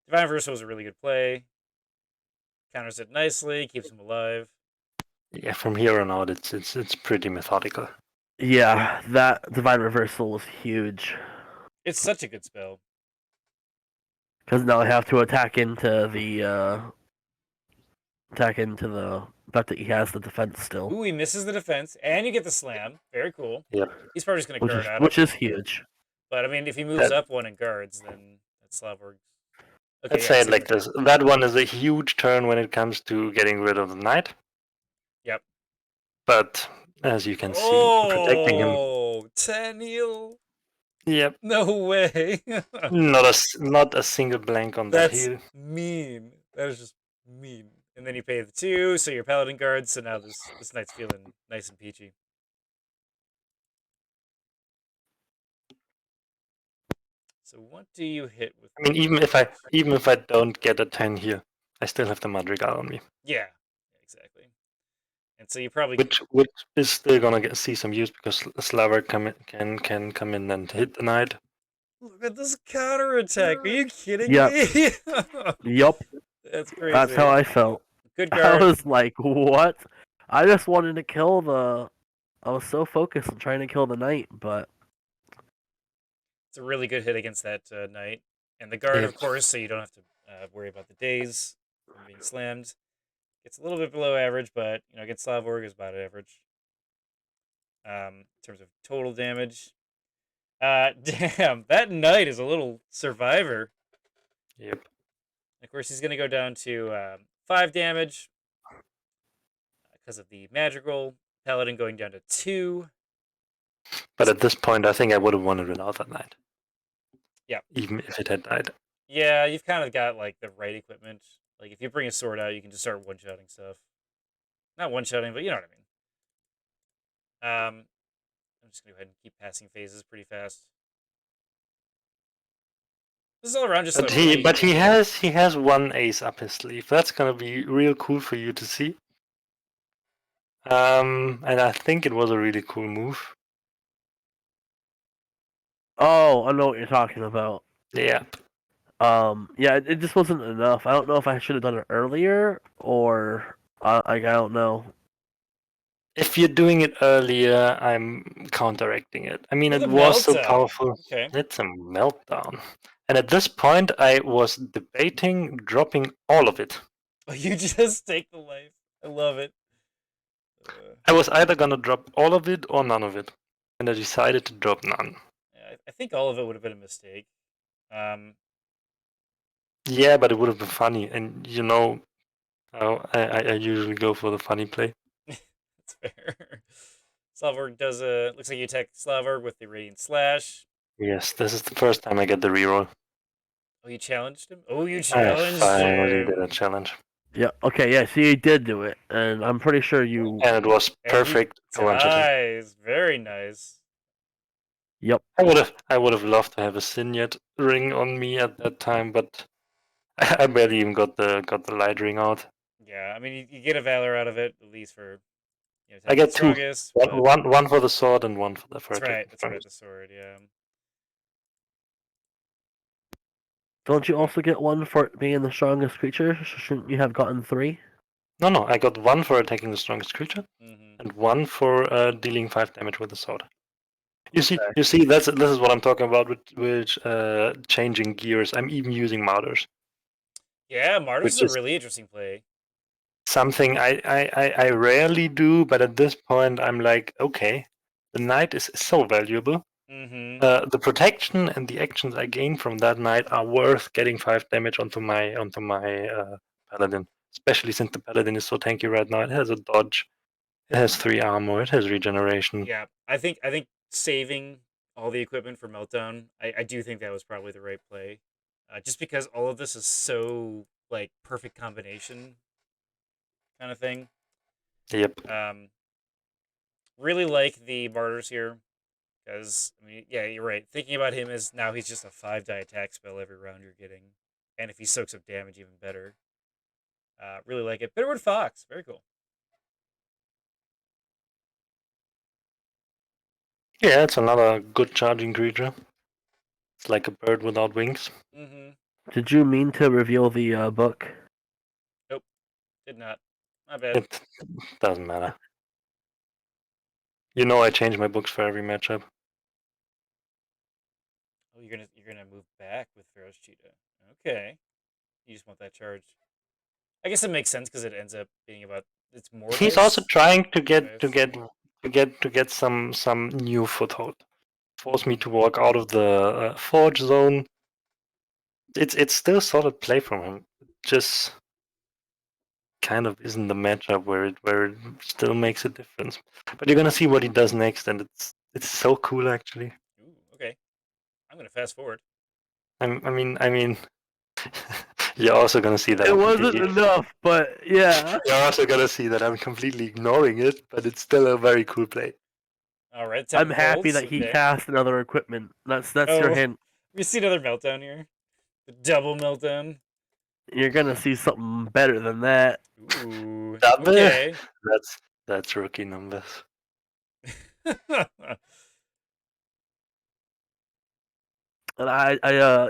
Divine Reversal was a really good play. Counters it nicely, keeps him alive. Yeah, from here on out, it's pretty methodical. Yeah, that Divine Reversal was huge. It's such a good spell. Because now I have to attack into the fact that he has the defense still. Ooh, he misses the defense, and you get the slam. Very cool. Yep. He's probably just going to guard out. Which is huge. But I mean, if he moves up 1 and guards, then that's Slavborg. Okay, Let's say it like this. That one is a huge turn when it comes to getting rid of the knight. Yep. But as you can see, protecting him. Oh, 10 heal. Yep. No way. Not a single blank on that heal. That's mean. That is just mean. And then you pay the 2, so your Paladin guards, so now this knight's feeling nice and peachy. So what do you hit with? I mean, even if I don't get a 10 here, I still have the Madrigal on me. Yeah, exactly. And so you probably which is still gonna see some use, because Slaver can come in and hit the knight. Look at this counter attack. Are you kidding Yep. me? Yep. That's crazy. That's how I felt. Good guard. I was like, what? I just wanted to kill the. I was so focused on trying to kill the knight, but It's a really good hit against that knight. And the guard, Yep. of course, so you don't have to worry about the days from being slammed. It's a little bit below average, but against Slavborg is about average. In terms of total damage. Damn, that knight is a little survivor. Yep. Of course, he's going to go down to 5 damage because of the magical. Paladin going down to 2. But at this point, I think I would have won it without that knight. Yeah. Even if it had died. Yeah, you've kind of got like the right equipment. Like if you bring a sword out, you can just start one-shotting stuff. Not one-shotting, but you know what I mean. I'm just going to go ahead and keep passing phases pretty fast. This is all around just But he has 1 ace up his sleeve. That's gonna be real cool for you to see. And I think it was a really cool move. Oh, I know what you're talking about. Yeah. Yeah, it just wasn't enough. I don't know if I should have done it earlier or like I don't know. If you're doing it earlier, I'm counteracting it. I mean, For it the was so meltdown. powerful. Okay. It's a meltdown. And at this point, I was debating dropping all of it. Oh, you just take the life. I love it. I was either gonna drop all of it or none of it. And I decided to drop none. Yeah, I think all of it would have been a mistake. Yeah, but it would have been funny. And you know how I usually go for the funny play. That's fair. Slavberg does a. Looks like you attack Slavberg with the Radiant Slash. Yes, this is the first time I get the reroll. Oh, you challenged him? Oh, you I challenged finally did a him. challenge. Yeah. Okay. Yeah. See, you did do it, and I'm pretty sure you. And it was And he perfect to one-shot him. dies. Very nice. Yep. I would have loved to have a Signet ring on me at that time, but I barely even got the light ring out. Yeah, I mean, you get a Valor out of it, at least for I attacking get the two. strongest. But One for the sword and one for the that's right. That's right. strongest. The sword. Yeah. Don't you also get one for it being the strongest creature? Shouldn't you have gotten 3? No, I got one for attacking the strongest creature Mm-hmm. and one for dealing 5 damage with the sword. You see, Okay. this is what I'm talking about with changing gears. I'm even using martyrs, Yeah, Martyrs is which a is really interesting play. something I rarely do, but at this point I'm like, okay, the knight is so valuable. Mm-hmm. The protection and the actions I gain from that knight are worth getting 5 damage onto my paladin, especially since the paladin is so tanky right now. It has a dodge, it has 3 armor, it has regeneration. Yeah, I think saving all the equipment for Meltdown, I do think that was probably the right play, just because all of this is so like perfect combination kind of thing. Yep. Really like the Martyrs here, because I mean, yeah, you're right. Thinking about him as now he's just a 5-die attack spell every round you're getting, and if he soaks up damage, even better. Really like it. Bitterwood Fox, very cool. Yeah, it's another good charging creature. It's like a bird without wings. Mm-hmm. Did you mean to reveal the book? Nope, did not. My bad. It doesn't matter. You know I change my books for every matchup. Oh, you're gonna move back with Pharaoh's Cheetah. Okay, you just want that charge. I guess it makes sense because it ends up being about it's more He's also dice. trying to Dice. get some new foothold. Force me to walk out of the forge zone. It's still solid play from him. Just kind of isn't the matchup where it still makes a difference. But you're gonna see what he does next, and it's so cool actually. Ooh, okay. I'm gonna fast forward. I mean, you're also gonna see that It I'm wasn't completely. enough, but yeah. You're also gonna see that I'm completely ignoring it, but it's still a very cool play. All right, I'm Temper happy Folds. that he Okay. cast another equipment. That's your Oh, hint. we see another meltdown here. The double meltdown. You're gonna see something better than that. Ooh. Double? Okay. That's rookie numbers. And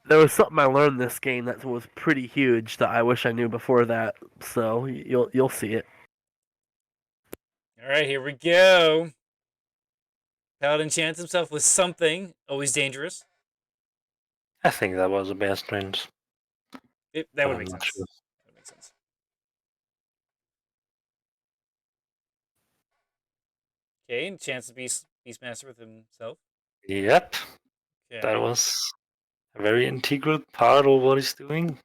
there was something I learned this game that was pretty huge that I wish I knew before that. So you'll see it. All right, here we go. Paladin chants himself with something. Always dangerous. I think that was a bear strength. That but would I'm make not sense. sure. That would make sense. Okay, and chants to be Beastmaster with himself. Yep, Okay. that was a very integral part of what he's doing. Okay,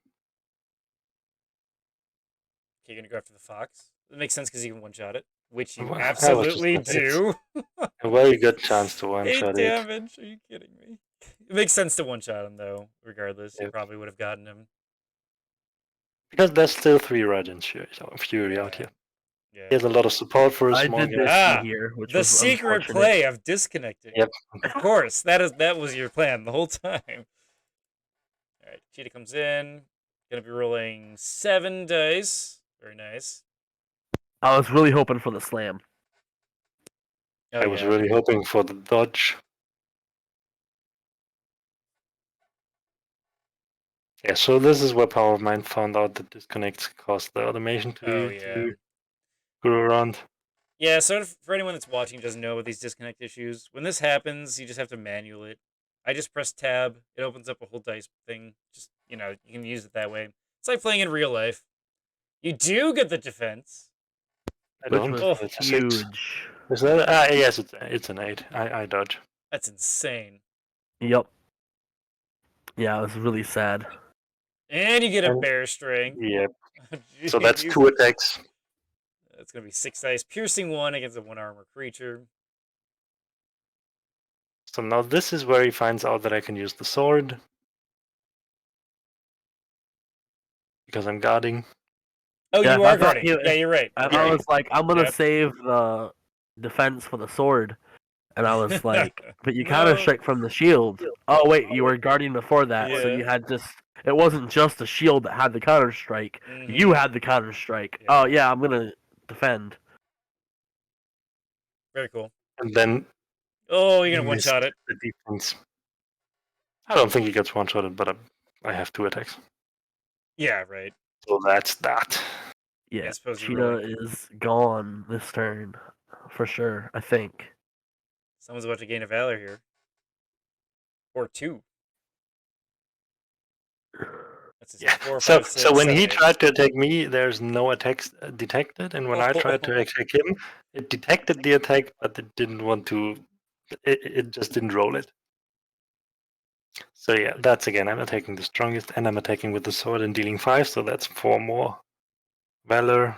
you're gonna go after the fox. It makes sense because you can one-shot it, which you I was just absolutely gonna say, it's do. a very good chance to 8 one-shot it. damage. Are you kidding me? It makes sense to one-shot him though. Regardless, you Yep. probably would have gotten him. Because there's still 3 Radiant Fury out here. Yeah. He has a lot of support for a I small did guy. this Ah, here, which the was secret unfortunate. play of disconnecting. Yep. Of course, that was your plan the whole time. All right, Cheetah comes in. Gonna be rolling 7 dice. Very nice. I was really hoping for the slam. Oh, I was yeah. really hoping for the dodge. Yeah, so this is where PowerofMind found out that disconnects cause the automation Oh, to yeah. screw around. Yeah, so for anyone that's watching who doesn't know about these disconnect issues, when this happens, you just have to manual it. I just press tab. It opens up a whole dice thing. Just, you can use it that way. It's like playing in real life. You do get the defense. I Which don't. was Oh. It's a 6. huge. Is that? Yes, it's an 8. I dodge. That's insane. Yep. Yeah, it was really sad. And you get a And- bear string. Yeah. Oh, So that's jeez. 2 attacks. That's going to be 6 dice. Piercing 1 against a 1 armor creature. So now this is where he finds out that I can use the sword. Because I'm guarding. Oh, Yeah, you I are thought guarding. you- Yeah, you're right. I Okay. was like, I'm gonna Yep. save the defense for the sword, and I was like, but you No. counter strike from the shield. Oh wait, you were guarding before that, so Yeah. you had just. It wasn't just the shield that had the counter strike. Mhm. You had the counter strike. Yeah. Oh yeah, I'm gonna defend. Very cool. And then Oh, you're he going to one-shot it. missed the defense. I don't think he gets one-shotted, but I have 2 attacks. Yeah, right. So that's that. Yeah, I suppose you Cheetah really- is gone this turn, for sure. I think. Someone's about to gain a valor here. Or 2. That's just Yeah. 4, So 5, 6, so when 7, he 8. tried to attack me, there's no attacks detected, and when I tried to attack him, it detected the attack, but it didn't want to. It just didn't roll it. So yeah, that's again. I'm attacking the strongest, and I'm attacking with the sword and dealing 5. So that's 4 more valor.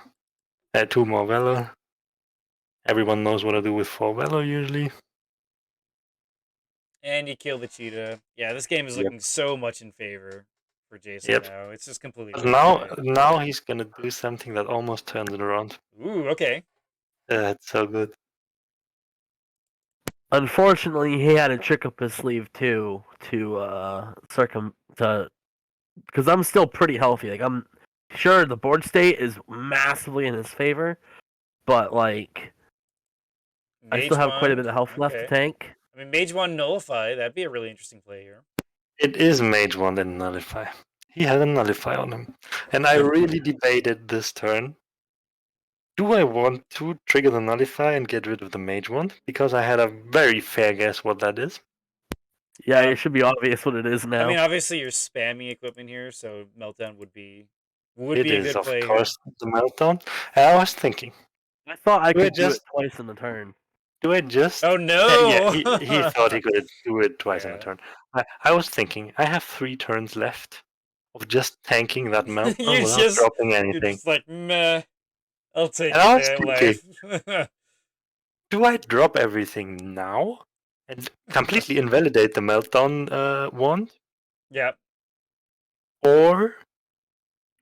2 more valor. Everyone knows what I do with 4 valor usually. And you kill the cheetah. Yeah, this game is Yep. looking so much in favor for Jason Yep. now. It's just completely But different. now he's gonna do something that almost turns it around. Ooh, okay. It's so good. Unfortunately, he had a trick up his sleeve too because I'm still pretty healthy. Like I'm sure the board state is massively in his favor, but like I still have quite a bit of health left to Okay. tank. I mean, Mage 1 Nullify, that'd be a really interesting play here. It is Mage 1 and Nullify. He has a Nullify on him. And I really debated this turn. Do I want to trigger the Nullify and get rid of the Mage 1? Because I had a very fair guess what that is. Yeah, it should be obvious what it is now. I mean, obviously you're spamming equipment here, so Meltdown would be a It good is, of play course, the Meltdown. And I was thinking, I thought I Do I could do it just- twice in the turn. do I just... here. Oh no! Yeah, he thought he could do it twice in a Yeah. turn. I was thinking, I have 3 turns left of just tanking that Meltdown You without just- dropping You're anything. just like, meh. I'll take And I was that life. Do I drop everything now and completely invalidate the Meltdown wand? Yeah. Or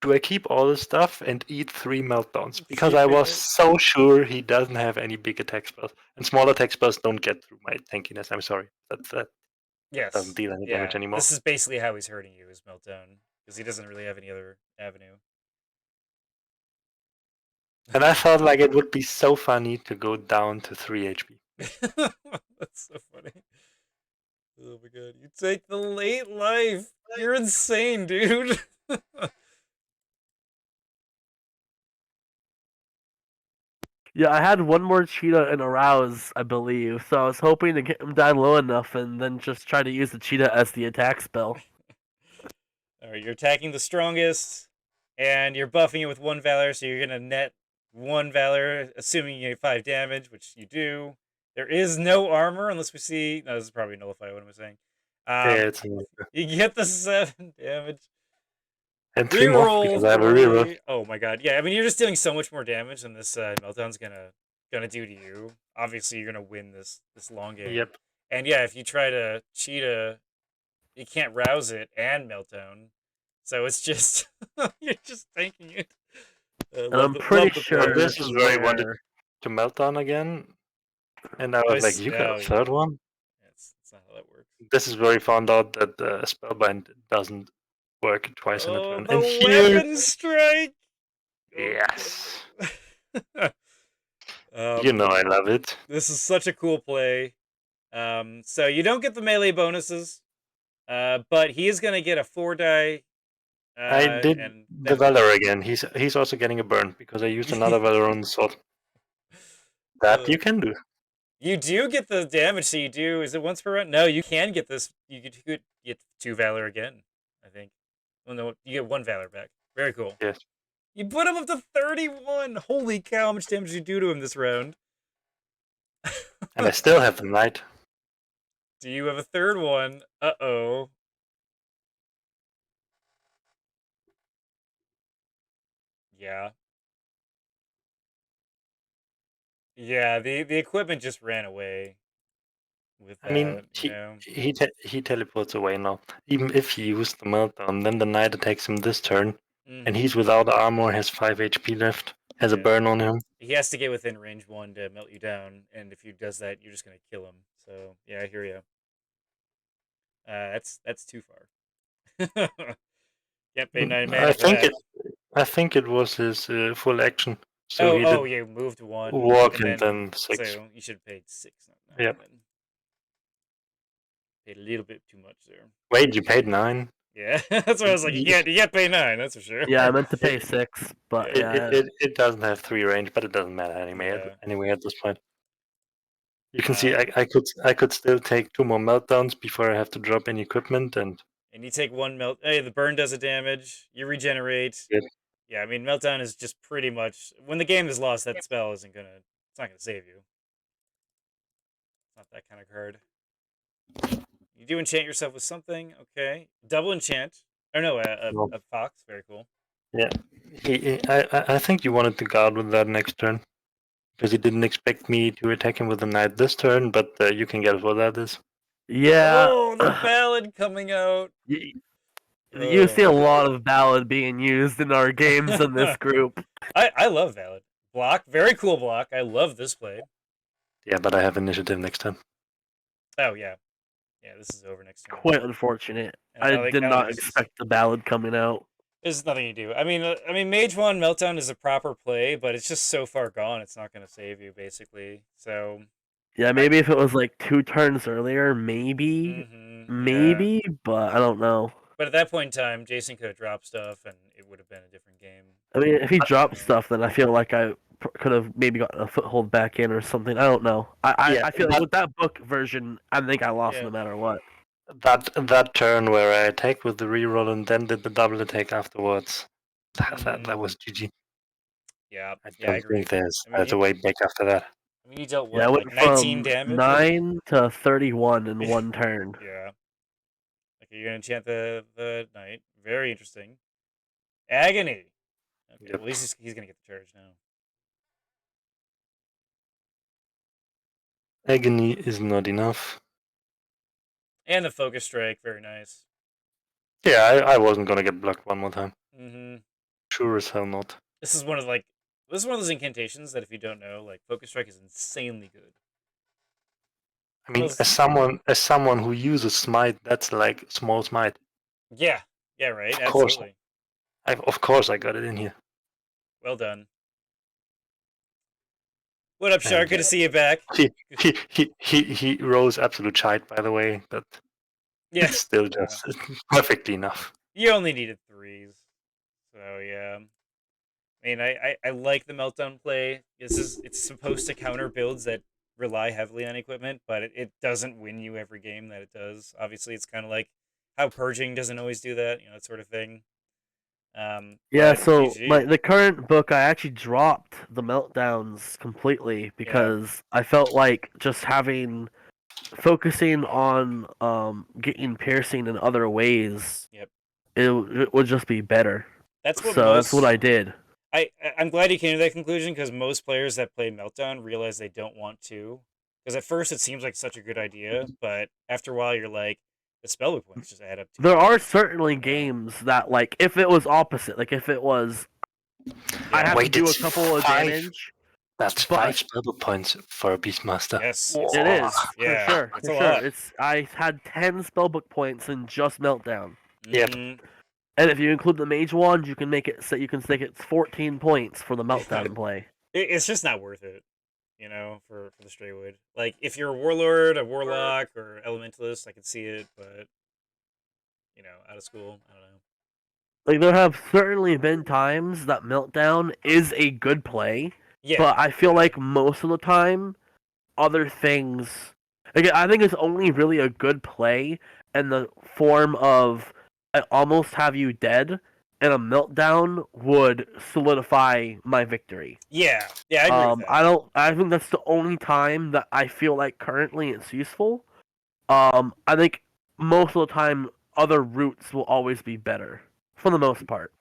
do I keep all the stuff and eat 3 Meltdowns? Because I was so sure he doesn't have any big attack spells. And small attack spells don't get through my tankiness. I'm sorry. That Yes. doesn't deal any damage anymore. This is basically how he's hurting you, is Meltdown. Because he doesn't really have any other avenue. And I felt like it would be so funny to go down to 3 HP. That's so funny. Oh my god. You take the late life. You're insane, dude. Yeah, I had one more cheetah in arouse, I believe, so I was hoping to get him down low enough and then just try to use the cheetah as the attack spell. Alright, you're attacking the strongest, and you're buffing it with 1 valor, so you're gonna net 1 valor, assuming you get 5 damage, which you do. There is no armor unless we see. No, this is probably nullify. What am I saying? Yeah, it's You get the 7 damage. and 3 more Reroll because I have a reroll. 3. Oh my god. Yeah, I mean, you're just dealing so much more damage than this Meltdown's gonna do to you. Obviously, you're gonna win this long game. Yep. And yeah, if you try to cheetah, you can't rouse it and Meltdown. So it's just you're just tanking it. And I'm pretty sure But this is where he wanted where- to Meltdown again. And I was like, you got a third one? That's not how that works. This is where he found out that the Spellbind doesn't work twice in a turn. The And here, weapon strike. yes. You know I love it. This is such a cool play. So you don't get the melee bonuses, but he is going to get a 4-die. I did and the Valor again. He's also getting a burn because I used another Valor on the sword. That you can do. You do get the damage, so you do. Is it once per run? No, you can get this. You could get 2 Valor again, I think. Well, no, you get 1 Valor back. Very cool. Yes. You put him up to 31. Holy cow, how much damage did you do to him this round? And I still have the Knight. Do you have a third one? Uh-oh. Yeah. Yeah, the equipment just ran away with that, I mean, you know? he teleports away now. Even if he used the meltdown, then the Knight attacks him this turn, and he's without armor, has 5 HP left, has a burn on him. He has to get within range 1 to melt you down, and if he does that, you're just gonna kill him. So yeah, I hear you. That's too far. Can't pay 9 mana for that. I think it was his full action. So you moved 1. Walk and then 6. So you should have paid 6, not 9. Yeah. Then. Paid a little bit too much there. Wait, you paid 9? Yeah, that's what I was like. You can't pay 9, that's for sure. Yeah, I meant to pay 6, but it doesn't have 3 range, but it doesn't matter anyway at this point. You can see I could still take 2 more meltdowns before I have to drop any equipment and you take 1 melt. Hey, the burn does a damage. You regenerate. Yep. Yeah, I mean meltdown is just pretty much when the game is lost. That spell isn't gonna. It's not gonna save you. It's not that kind of card. You do enchant yourself with something. Okay, double enchant. Oh no, a fox. Very cool. Yeah, I think you wanted to guard with that next turn because he didn't expect me to attack him with the Knight this turn, but you can guess what that is. Yeah. Oh, the ballad coming out. You see a lot of ballad being used in our games in this group. I love ballad. Block, very cool block. I love this play. Yeah, but I have initiative next time. Oh yeah, yeah. This is over next turn. Quite unfortunate. I did not expect the ballad coming out. There's nothing you do. I mean, Mage 1 Meltdown is a proper play, but it's just so far gone. It's not going to save you, basically. So. Yeah, maybe if it was like 2 turns earlier, maybe, but I don't know. But at that point in time, Jason could have dropped stuff, and it would have been a different game. I mean, if he dropped stuff, then I feel like I could have maybe gotten a foothold back in or something. I don't know. I feel like with that book version, I think I lost no matter what. That turn where I attacked with the reroll and then did the double attack afterwards, that was GG. Yeah, I don't agree. think there's a way back after that. I mean, you dealt what, like 19 damage? 9 to 31 in 1 turn. Yeah. Okay, you're gonna enchant the Knight. Very interesting. Agony. Okay, well, at least he's gonna get the charge now. Agony is not enough. And the focus strike, very nice. Yeah, I wasn't gonna get blocked one more time. Mm-hmm. Sure as hell not. This is one of those incantations that if you don't know, like focus strike is insanely good. I mean, as someone who uses smite, that's like small smite. Yeah, right. Absolutely. Of course, I got it in here. Well done. What up, Shark? Good to see you back. He rolls absolute shite, by the way, but it's still just perfectly enough. You only needed 3s, so yeah. I mean, I like the meltdown play. It's supposed to counter builds that rely heavily on equipment, but it doesn't win you every game that it does. Obviously, it's kind of like how purging doesn't always do that, that sort of thing. So the current book, I actually dropped the meltdowns completely because I felt like just focusing on getting piercing in other ways, it would just be better. That's what I did. I'm glad you came to that conclusion because most players that play Meltdown realize they don't want to. Because at first it seems like such a good idea, but after a while you're like, the spellbook points just add up. There are certainly games that, like, if it was opposite, like if it was, I have to do a couple of damage. That's 5 spellbook points for a Beastmaster. Yes, it is. For sure. I had 10 spellbook points in just Meltdown. Yep. And if you include the mage wand, you can make it so you can stick it 14 points for the meltdown play. it's just not worth it, you know, for the Straywood. Like, if you're a warlord, a warlock, or elementalist, I could see it, but you know, out of school, I don't know. Like there have certainly been times that Meltdown is a good play, Yeah, but I feel like most of the time, other things. Again, I think it's only really a good play in the form of I almost have you dead, and a Meltdown would solidify my victory. yeah, I agree with that. I don't. I think that's the only time that I feel like currently it's useful. I think most of the time, other routes will always be better for the most part.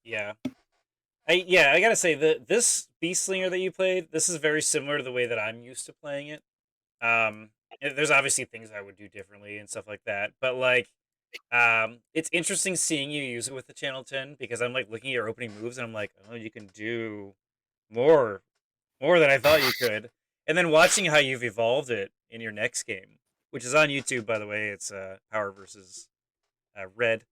Yeah. I gotta say this Beast Slinger that you played, this is very similar to the way that I'm used to playing it. There's obviously things I would do differently and stuff like that, but like, it's interesting seeing you use it with the Channel 10 because I'm like looking at your opening moves and I'm like, oh, you can do more, more than I thought you could, and then watching how you've evolved it in your next game, which is on YouTube by the way. It's Power versus Red.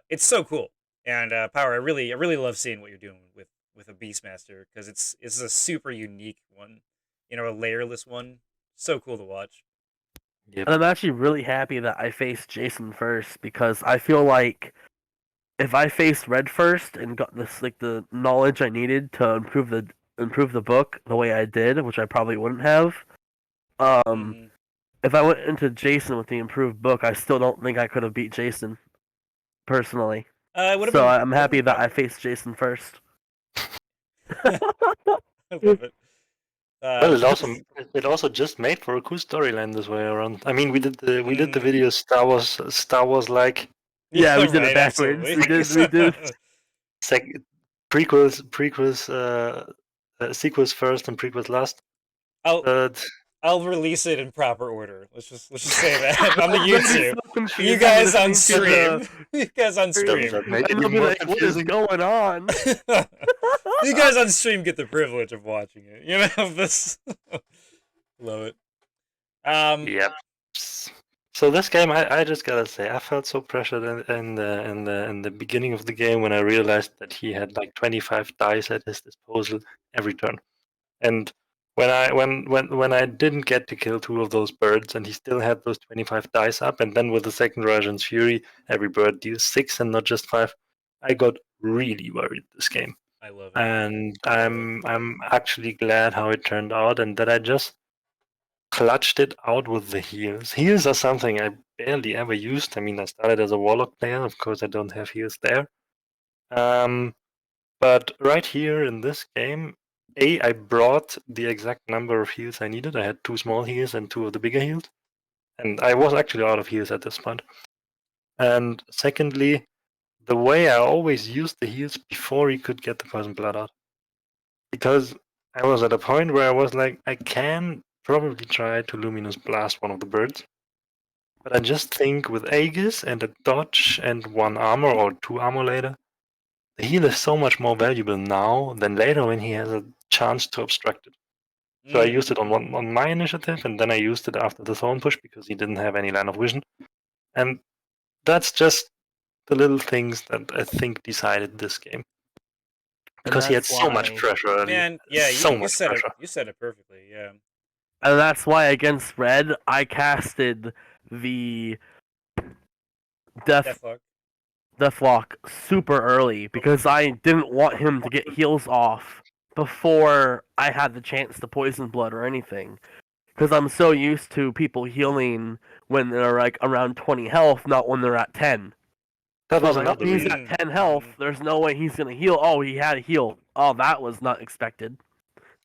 It's so cool. And Power, I really love seeing what you're doing with a Beastmaster because it's a super unique one, you know, a layerless one. So cool to watch. Yep. And I'm actually really happy that I faced Jason first because I feel like if I faced Red first and got this like the knowledge I needed to improve the book the way I did, which I probably wouldn't have, um, Mm-hmm. if I went into Jason with the improved book, I still don't think I could have beat Jason personally. It would have So been I'm happy that tough. I faced Jason first. I love it. Well, This, it also just made for a cool storyline this way around. I mean, we did the mm, video Star Wars like Yeah, we yeah, did it right. backwards. Absolutely. We did. sec sequels first and prequels last. I'll But I'll release it in proper order. Let's just say that on the They'll be YouTube. so You confusing guys on listening to stream. You guys on does stream. that make it and they'll even be more like, "What is confusing? going on?" You guys on stream get the privilege of watching it. You know this. Love it. Yep. So this game, I just gotta say, I felt so pressured in the beginning of the game when I realized that he had like 25 dice at his disposal every turn. And when I didn't get to kill two of those birds, and he still had those 25 dice up, and then with the second Rajan's Fury, every bird deals 6 and not just 5, I got really worried this game. I love it. And I love it. I'm actually glad how it turned out, and that I just clutched it out with the heals. Heals are something I barely ever used. I mean, I started as a warlock player. Of course, I don't have heals there. But right here in this game, I brought the exact number of heals I needed. I had 2 small heals and 2 of the bigger heals. And I was actually out of heals at this point. And secondly, the way I always used the heals before he could get the poison blood out. Because I was at a point where I was like, I can probably try to Luminous Blast one of the birds. But I just think with Aegis and a dodge and 1 armor or 2 armor later, the heal is so much more valuable now than later when he has a chance to obstruct it. So I used it on my initiative, and then I used it after the Thorn Push because he didn't have any line of vision. And that's just the little things that I think decided this game. Because he had so much pressure early. Man, yeah, so you much said pressure. it. You said it perfectly. Yeah. And that's why against Red, I casted the Deathlock. Deathlock super early because I didn't want him to get heals off before I had the chance to poison blood or anything. Because I'm so used to people healing when they're like around 20 health, not when they're at 10. That So was like, another he's reason. at 10 health, there's no way he's gonna heal. Oh, he had a heal. Oh, that was not expected.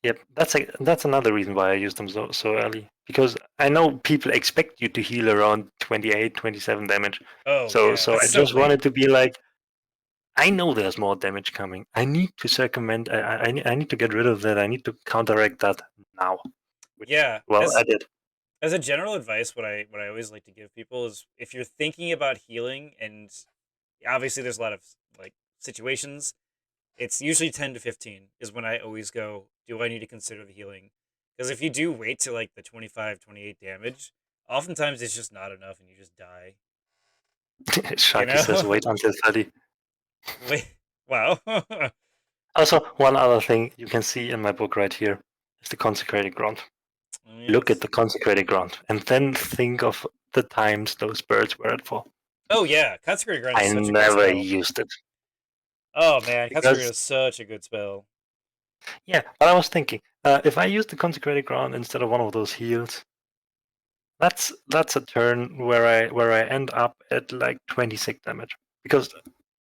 Yep, that's another reason why I used them so early. Because I know people expect you to heal around 28, 27 damage. Oh So yeah, so I that's so just late. wanted to be like, I know there's more damage coming. I need to circumvent. I need to get rid of that. I need to counteract that now. Which, Yeah. well, I did. As a general advice, what I always like to give people is if you're thinking about healing, and obviously there's a lot of like situations, it's usually 10 to 15 is when I always go, do I need to consider the healing? Because if you do wait to like the 25, 28 damage, oftentimes it's just not enough and you just die. Sharky You says know? wait until 30. Wait, wow. Also, one other thing you can see in my book right here is the consecrated ground. Oh, yes. Look at the consecrated ground, and then think of the times those birds were at for. Oh yeah, Consecrated Ground is I such a good never spell. used it. Oh man, Consecrated Because, is such a good spell. yeah, but I was thinking, if I use the consecrated ground instead of one of those heals, that's a turn where I end up at like 26 damage. Because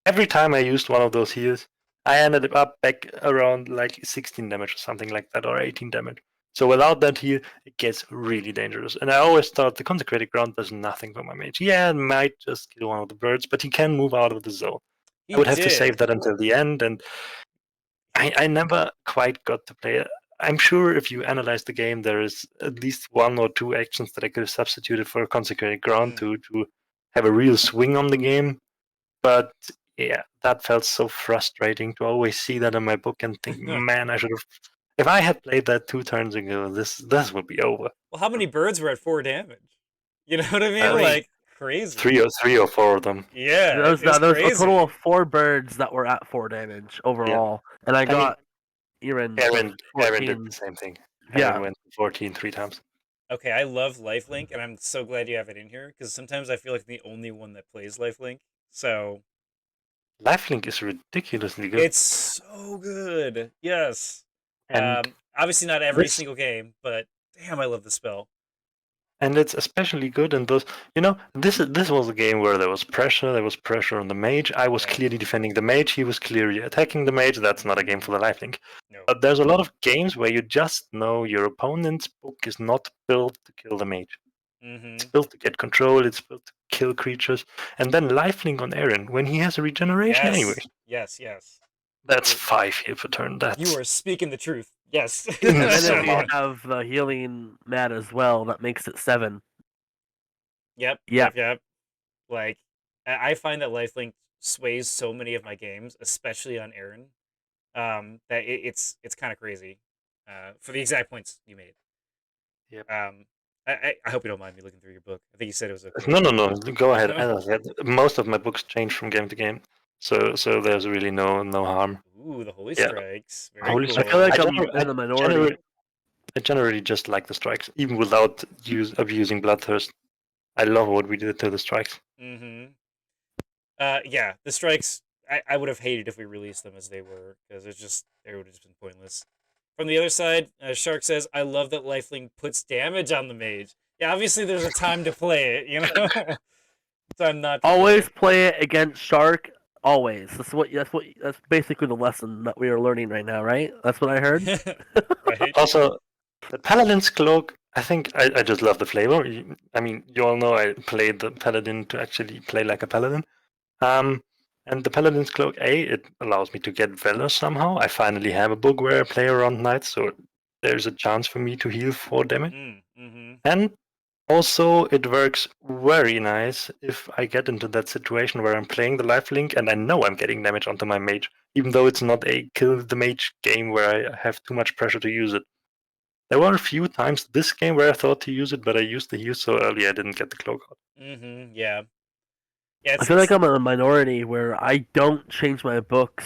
every time I used one of those heals, I ended up back around like 16 damage or something like that, or 18 damage. So without that heal, it gets really dangerous. And I always thought the consecrated ground does nothing for my mage. Yeah, it might just kill one of the birds, but he can move out of the zone. He I would have to did. save that until the end, and I never quite got to play it. I'm sure if you analyze the game, there is at least one or two actions that I could have substituted for a consecrated ground to have a real swing on the game. But yeah, that felt so frustrating to always see that in my book and think, man, I should have. If I had played that 2 turns ago, this would be over. Well, how many birds were at 4 damage? You know what I mean? I mean, Like crazy. three or four of them. Yeah, There's it's a crazy. total of 4 birds that were at 4 damage overall, and I got Aaron did 14. the same thing. Yeah. Aaron went 14 3 times. Okay, I love Lifelink, and I'm so glad you have it in here because sometimes I feel like the only one that plays Lifelink. So Lifelink is ridiculously good. it's so good. Yes. And obviously not every this- single game, but damn, I love the spell. And it's especially good in those. This was a game where there was pressure. There was pressure on the mage. I was Yeah. clearly defending the mage. He was clearly attacking the mage. That's not a game for the lifelink. No. But there's a lot of games where you just know your opponent's book is not built to kill the mage. It's built to get control. It's built to kill creatures. And then lifelink on Aaron when he has a regeneration anyway. Yes. That's 5 here per turn. You are speaking the truth. Yes. And then So we have the healing mat as well. That makes it 7. Yep. Like, I find that Lifelink sways so many of my games, especially on Aaron, that it's kind of crazy for the exact points you made. Yep. I hope you don't mind me looking through your book. I think you said it was okay. No. Go ahead. As I said, most of my books change from game to game, so there's really no harm. Ooh, the Holy Yeah. Strikes. Very Holy cool. I feel like I I'm in the minority. I generally just like the strikes, even without abusing Bloodthirst. I love what we did to the strikes. Yeah, the strikes. I would have hated if we released them as they were, because they would have just been pointless. From the other side, Shark says, "I love that Lifelink puts damage on the mage." Yeah, obviously there's a time to play it, you know. Time not to Always play it against Shark. Always. That's basically the lesson that we are learning right now, right? That's what I heard. Right. Also, the Paladin's Cloak. I think I just love the flavor. I mean, you all know I played the Paladin to actually play like a Paladin. And the Paladin's Cloak, it allows me to get Valor somehow. I finally have a book where I play around knights, so there's a chance for me to heal 4 damage. And also, it works very nice if I get into that situation where I'm playing the lifelink and I know I'm getting damage onto my mage, even though it's not a kill the mage game where I have too much pressure to use it. There were a few times this game where I thought to use it, but I used the heal so early I didn't get the cloak out. Yeah. Yeah. I feel like I'm in a minority where I don't change my books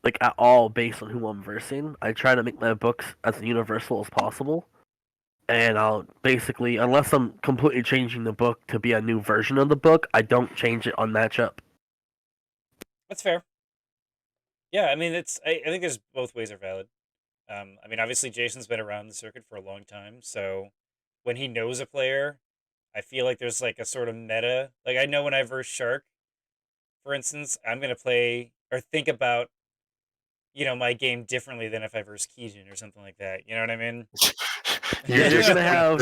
like at all based on who I'm versing. I try to make my books as universal as possible. And I'll basically, unless I'm completely changing the book to be a new version of the book, I don't change it on matchup. That's fair. Yeah, I mean, I think there's both ways are valid. I mean, obviously Jason's been around the circuit for a long time, so when he knows a player, I feel like there's like a sort of meta. Like I know when I verse Shark, for instance, I'm gonna play or think about, my game differently than if I verse Keijin or something like that. You know what I mean? You're gonna have,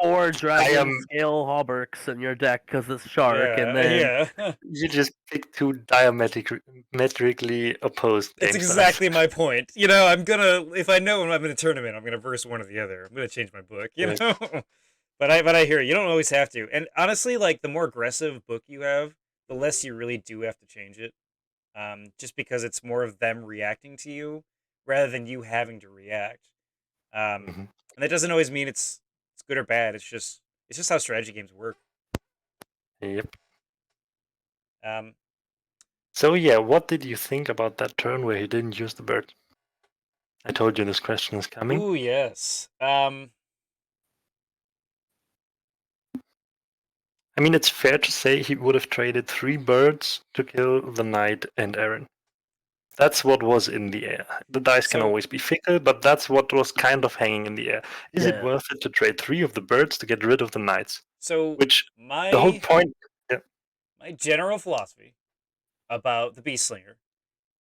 4 I dragon am- scale hallbergs in your deck because it's Shark, and then You just pick 2 diametrically opposed That's games. exactly my point. I'm gonna if I know when I'm in a tournament, I'm gonna verse one or the other. I'm gonna change my book, Yeah. But I hear you don't always have to. And honestly, like the more aggressive book you have, the less you really do have to change it. Just because it's more of them reacting to you rather than you having to react. And that doesn't always mean it's good or bad. It's just how strategy games work. Yep. So yeah, what did you think about that turn where he didn't use the bird? I told you this question is coming. Ooh, yes. I mean, it's fair to say he would have traded 3 birds to kill the knight and Aaron. That's what was in the air. The dice can So- always be fickle, but that's what was kind of hanging in the air. Is it Yeah. worth it to trade 3 of the birds to get rid of the knights? So Which the whole point. Yeah. my general philosophy about the Beastslinger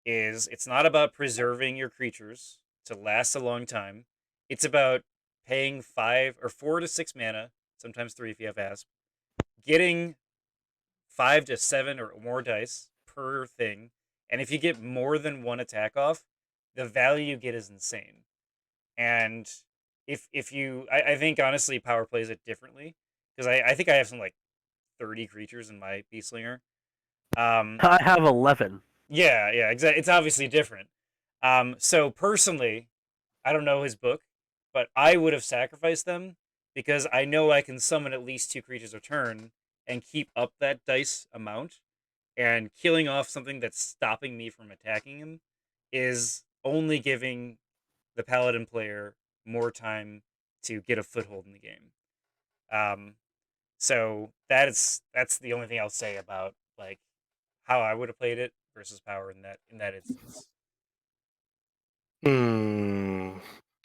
is it's not about preserving your creatures to last a long time. It's about paying 5 or 4 to 6 mana, sometimes 3 if you have Asp, getting 5 to 7 or more dice per thing, and if you get more than 1 attack off, the value you get is insane. And if you, I think honestly, Power plays it differently because I think I have some like 30 creatures in my Beastslinger. I have 11. Yeah, exactly. It's obviously different. So personally, I don't know his book, but I would have sacrificed them because I know I can summon at least 2 creatures a turn and keep up that dice amount. And killing off something that's stopping me from attacking him is only giving the Paladin player more time to get a foothold in the game. So that's the only thing I'll say about like how I would have played it versus Power in that instance.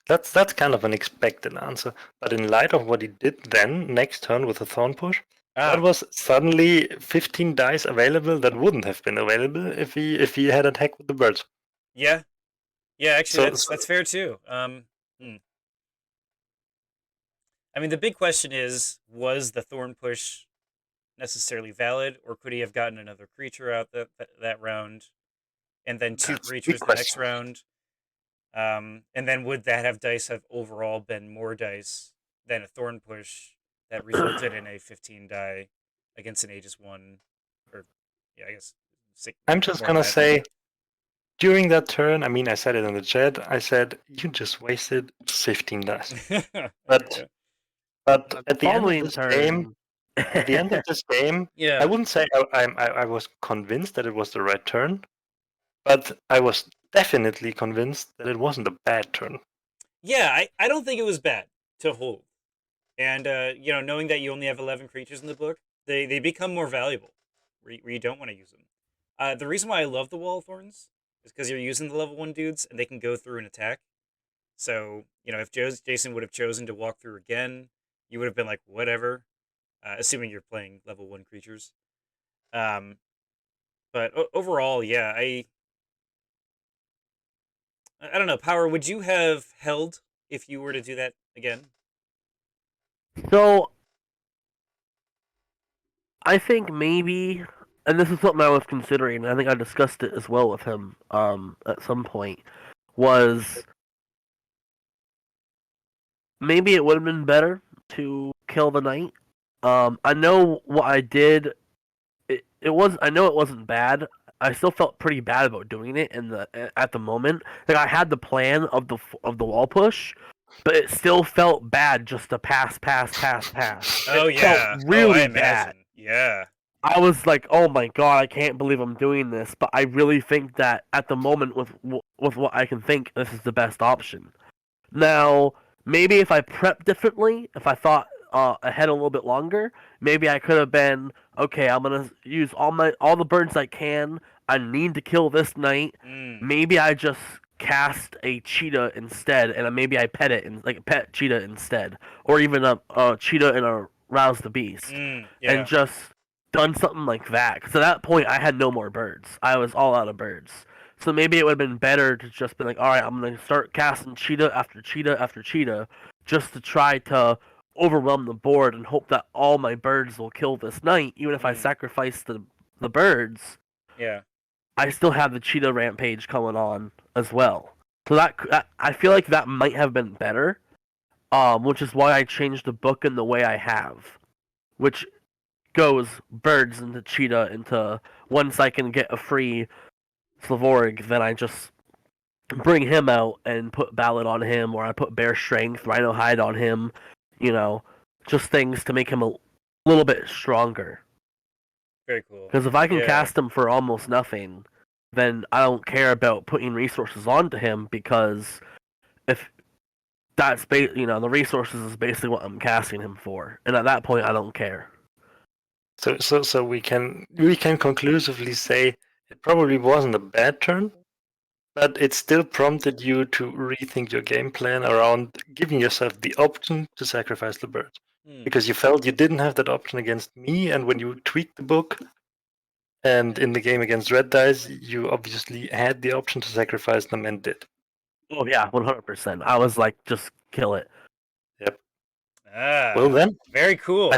That's kind of an expected answer. But in light of what he did then, next turn with a Thorn Push, that was suddenly 15 dice available that wouldn't have been available if he had attacked with the birds. Yeah, actually, that's fair too. I mean, the big question is, was the Thorn Push necessarily valid, or could he have gotten another creature out that round, and then 2 That's a big creatures the next question. round? And then would that have dice have overall been more dice than a Thorn Push that resulted in a 15 die against an Aegis 1, or yeah, I guess 6. I'm just more gonna than that. say, during that turn, I mean, I said it in the chat. I said you just wasted 15 dice. But The at the end of following this turn. game, at the end of this game, Yeah. I wouldn't say I was convinced that it was the right turn, but I was definitely convinced that it wasn't a bad turn. Yeah, I don't think it was bad to hold. And knowing that you only have 11 creatures in the book, they become more valuable where you don't want to use them. The reason why I love the Wall of Thorns is because you're using the level 1 dudes and they can go through and attack. So, if Jason would have chosen to walk through again, you would have been like, whatever, assuming you're playing level 1 creatures. But overall, yeah, I don't know. Power, would you have held if you were to do that again? So, I think maybe, and this is something I was considering, and I think I discussed it as well with him at some point, was maybe it would have been better to kill the knight. I know what I did. It was. I know it wasn't bad. I still felt pretty bad about doing it at the moment. Like I had the plan of the wall push, but it still felt bad just to pass. Oh, It yeah. felt really I imagine. bad. Yeah. I was like, oh my god, I can't believe I'm doing this. But I really think that at the moment, with what I can think, this is the best option. Now, maybe if I prepped differently, if I thought ahead a little bit longer, maybe I could have been okay. I'm gonna use all the birds I can. I need to kill this knight. Maybe I just cast a cheetah instead, and maybe I pet it and like pet cheetah instead, or even a cheetah and a rouse the beast, and just done something like that. Because at that point, I had no more birds. I was all out of birds. So maybe it would have been better to just be like, all right, I'm gonna start casting cheetah after cheetah after cheetah, just to try to overwhelm the board and hope that all my birds will kill this knight, even if I sacrifice the birds. Yeah. I still have the cheetah rampage going on as well. So that I feel like that might have been better, which is why I changed the book in the way I have, which goes birds into cheetah into once I can get a free Slavorg, then I just bring him out and put Ballad on him, or I put Bear Strength, Rhino Hide on him, just things to make him a little bit stronger. Very cool. Because if I can Yeah. cast him for almost nothing, then I don't care about putting resources onto him, because if that's the resources is basically what I'm casting him for, and at that point I don't care. So we can conclusively say it probably wasn't a bad turn, but it still prompted you to rethink your game plan around giving yourself the option to sacrifice the birds. Because you felt you didn't have that option against me, and when you tweaked the book, and in the game against Red Dice, you obviously had the option to sacrifice them and did. Oh yeah, 100%. I was like, just kill it. Yep. Ah. Well then. Very cool.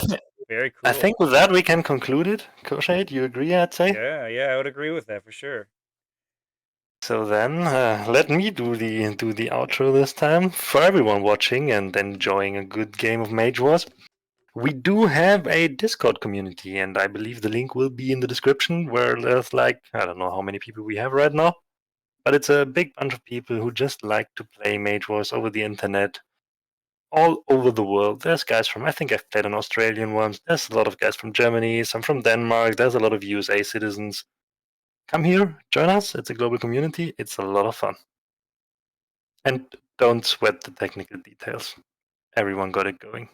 Very cool. I think with that we can conclude it. Coshade, you agree, I'd say? Yeah, I would agree with that for sure. So then, let me do the outro this time. For everyone watching and enjoying a good game of Mage Wars, we do have a Discord community, and I believe the link will be in the description, where there's like, I don't know how many people we have right now, but it's a big bunch of people who just like to play Mage Wars over the internet, all over the world. There's guys from, I think I've played an Australian ones, there's a lot of guys from Germany, some from Denmark, there's a lot of USA citizens. Come here, join us, it's a global community, it's a lot of fun. And don't sweat the technical details. Everyone got it going.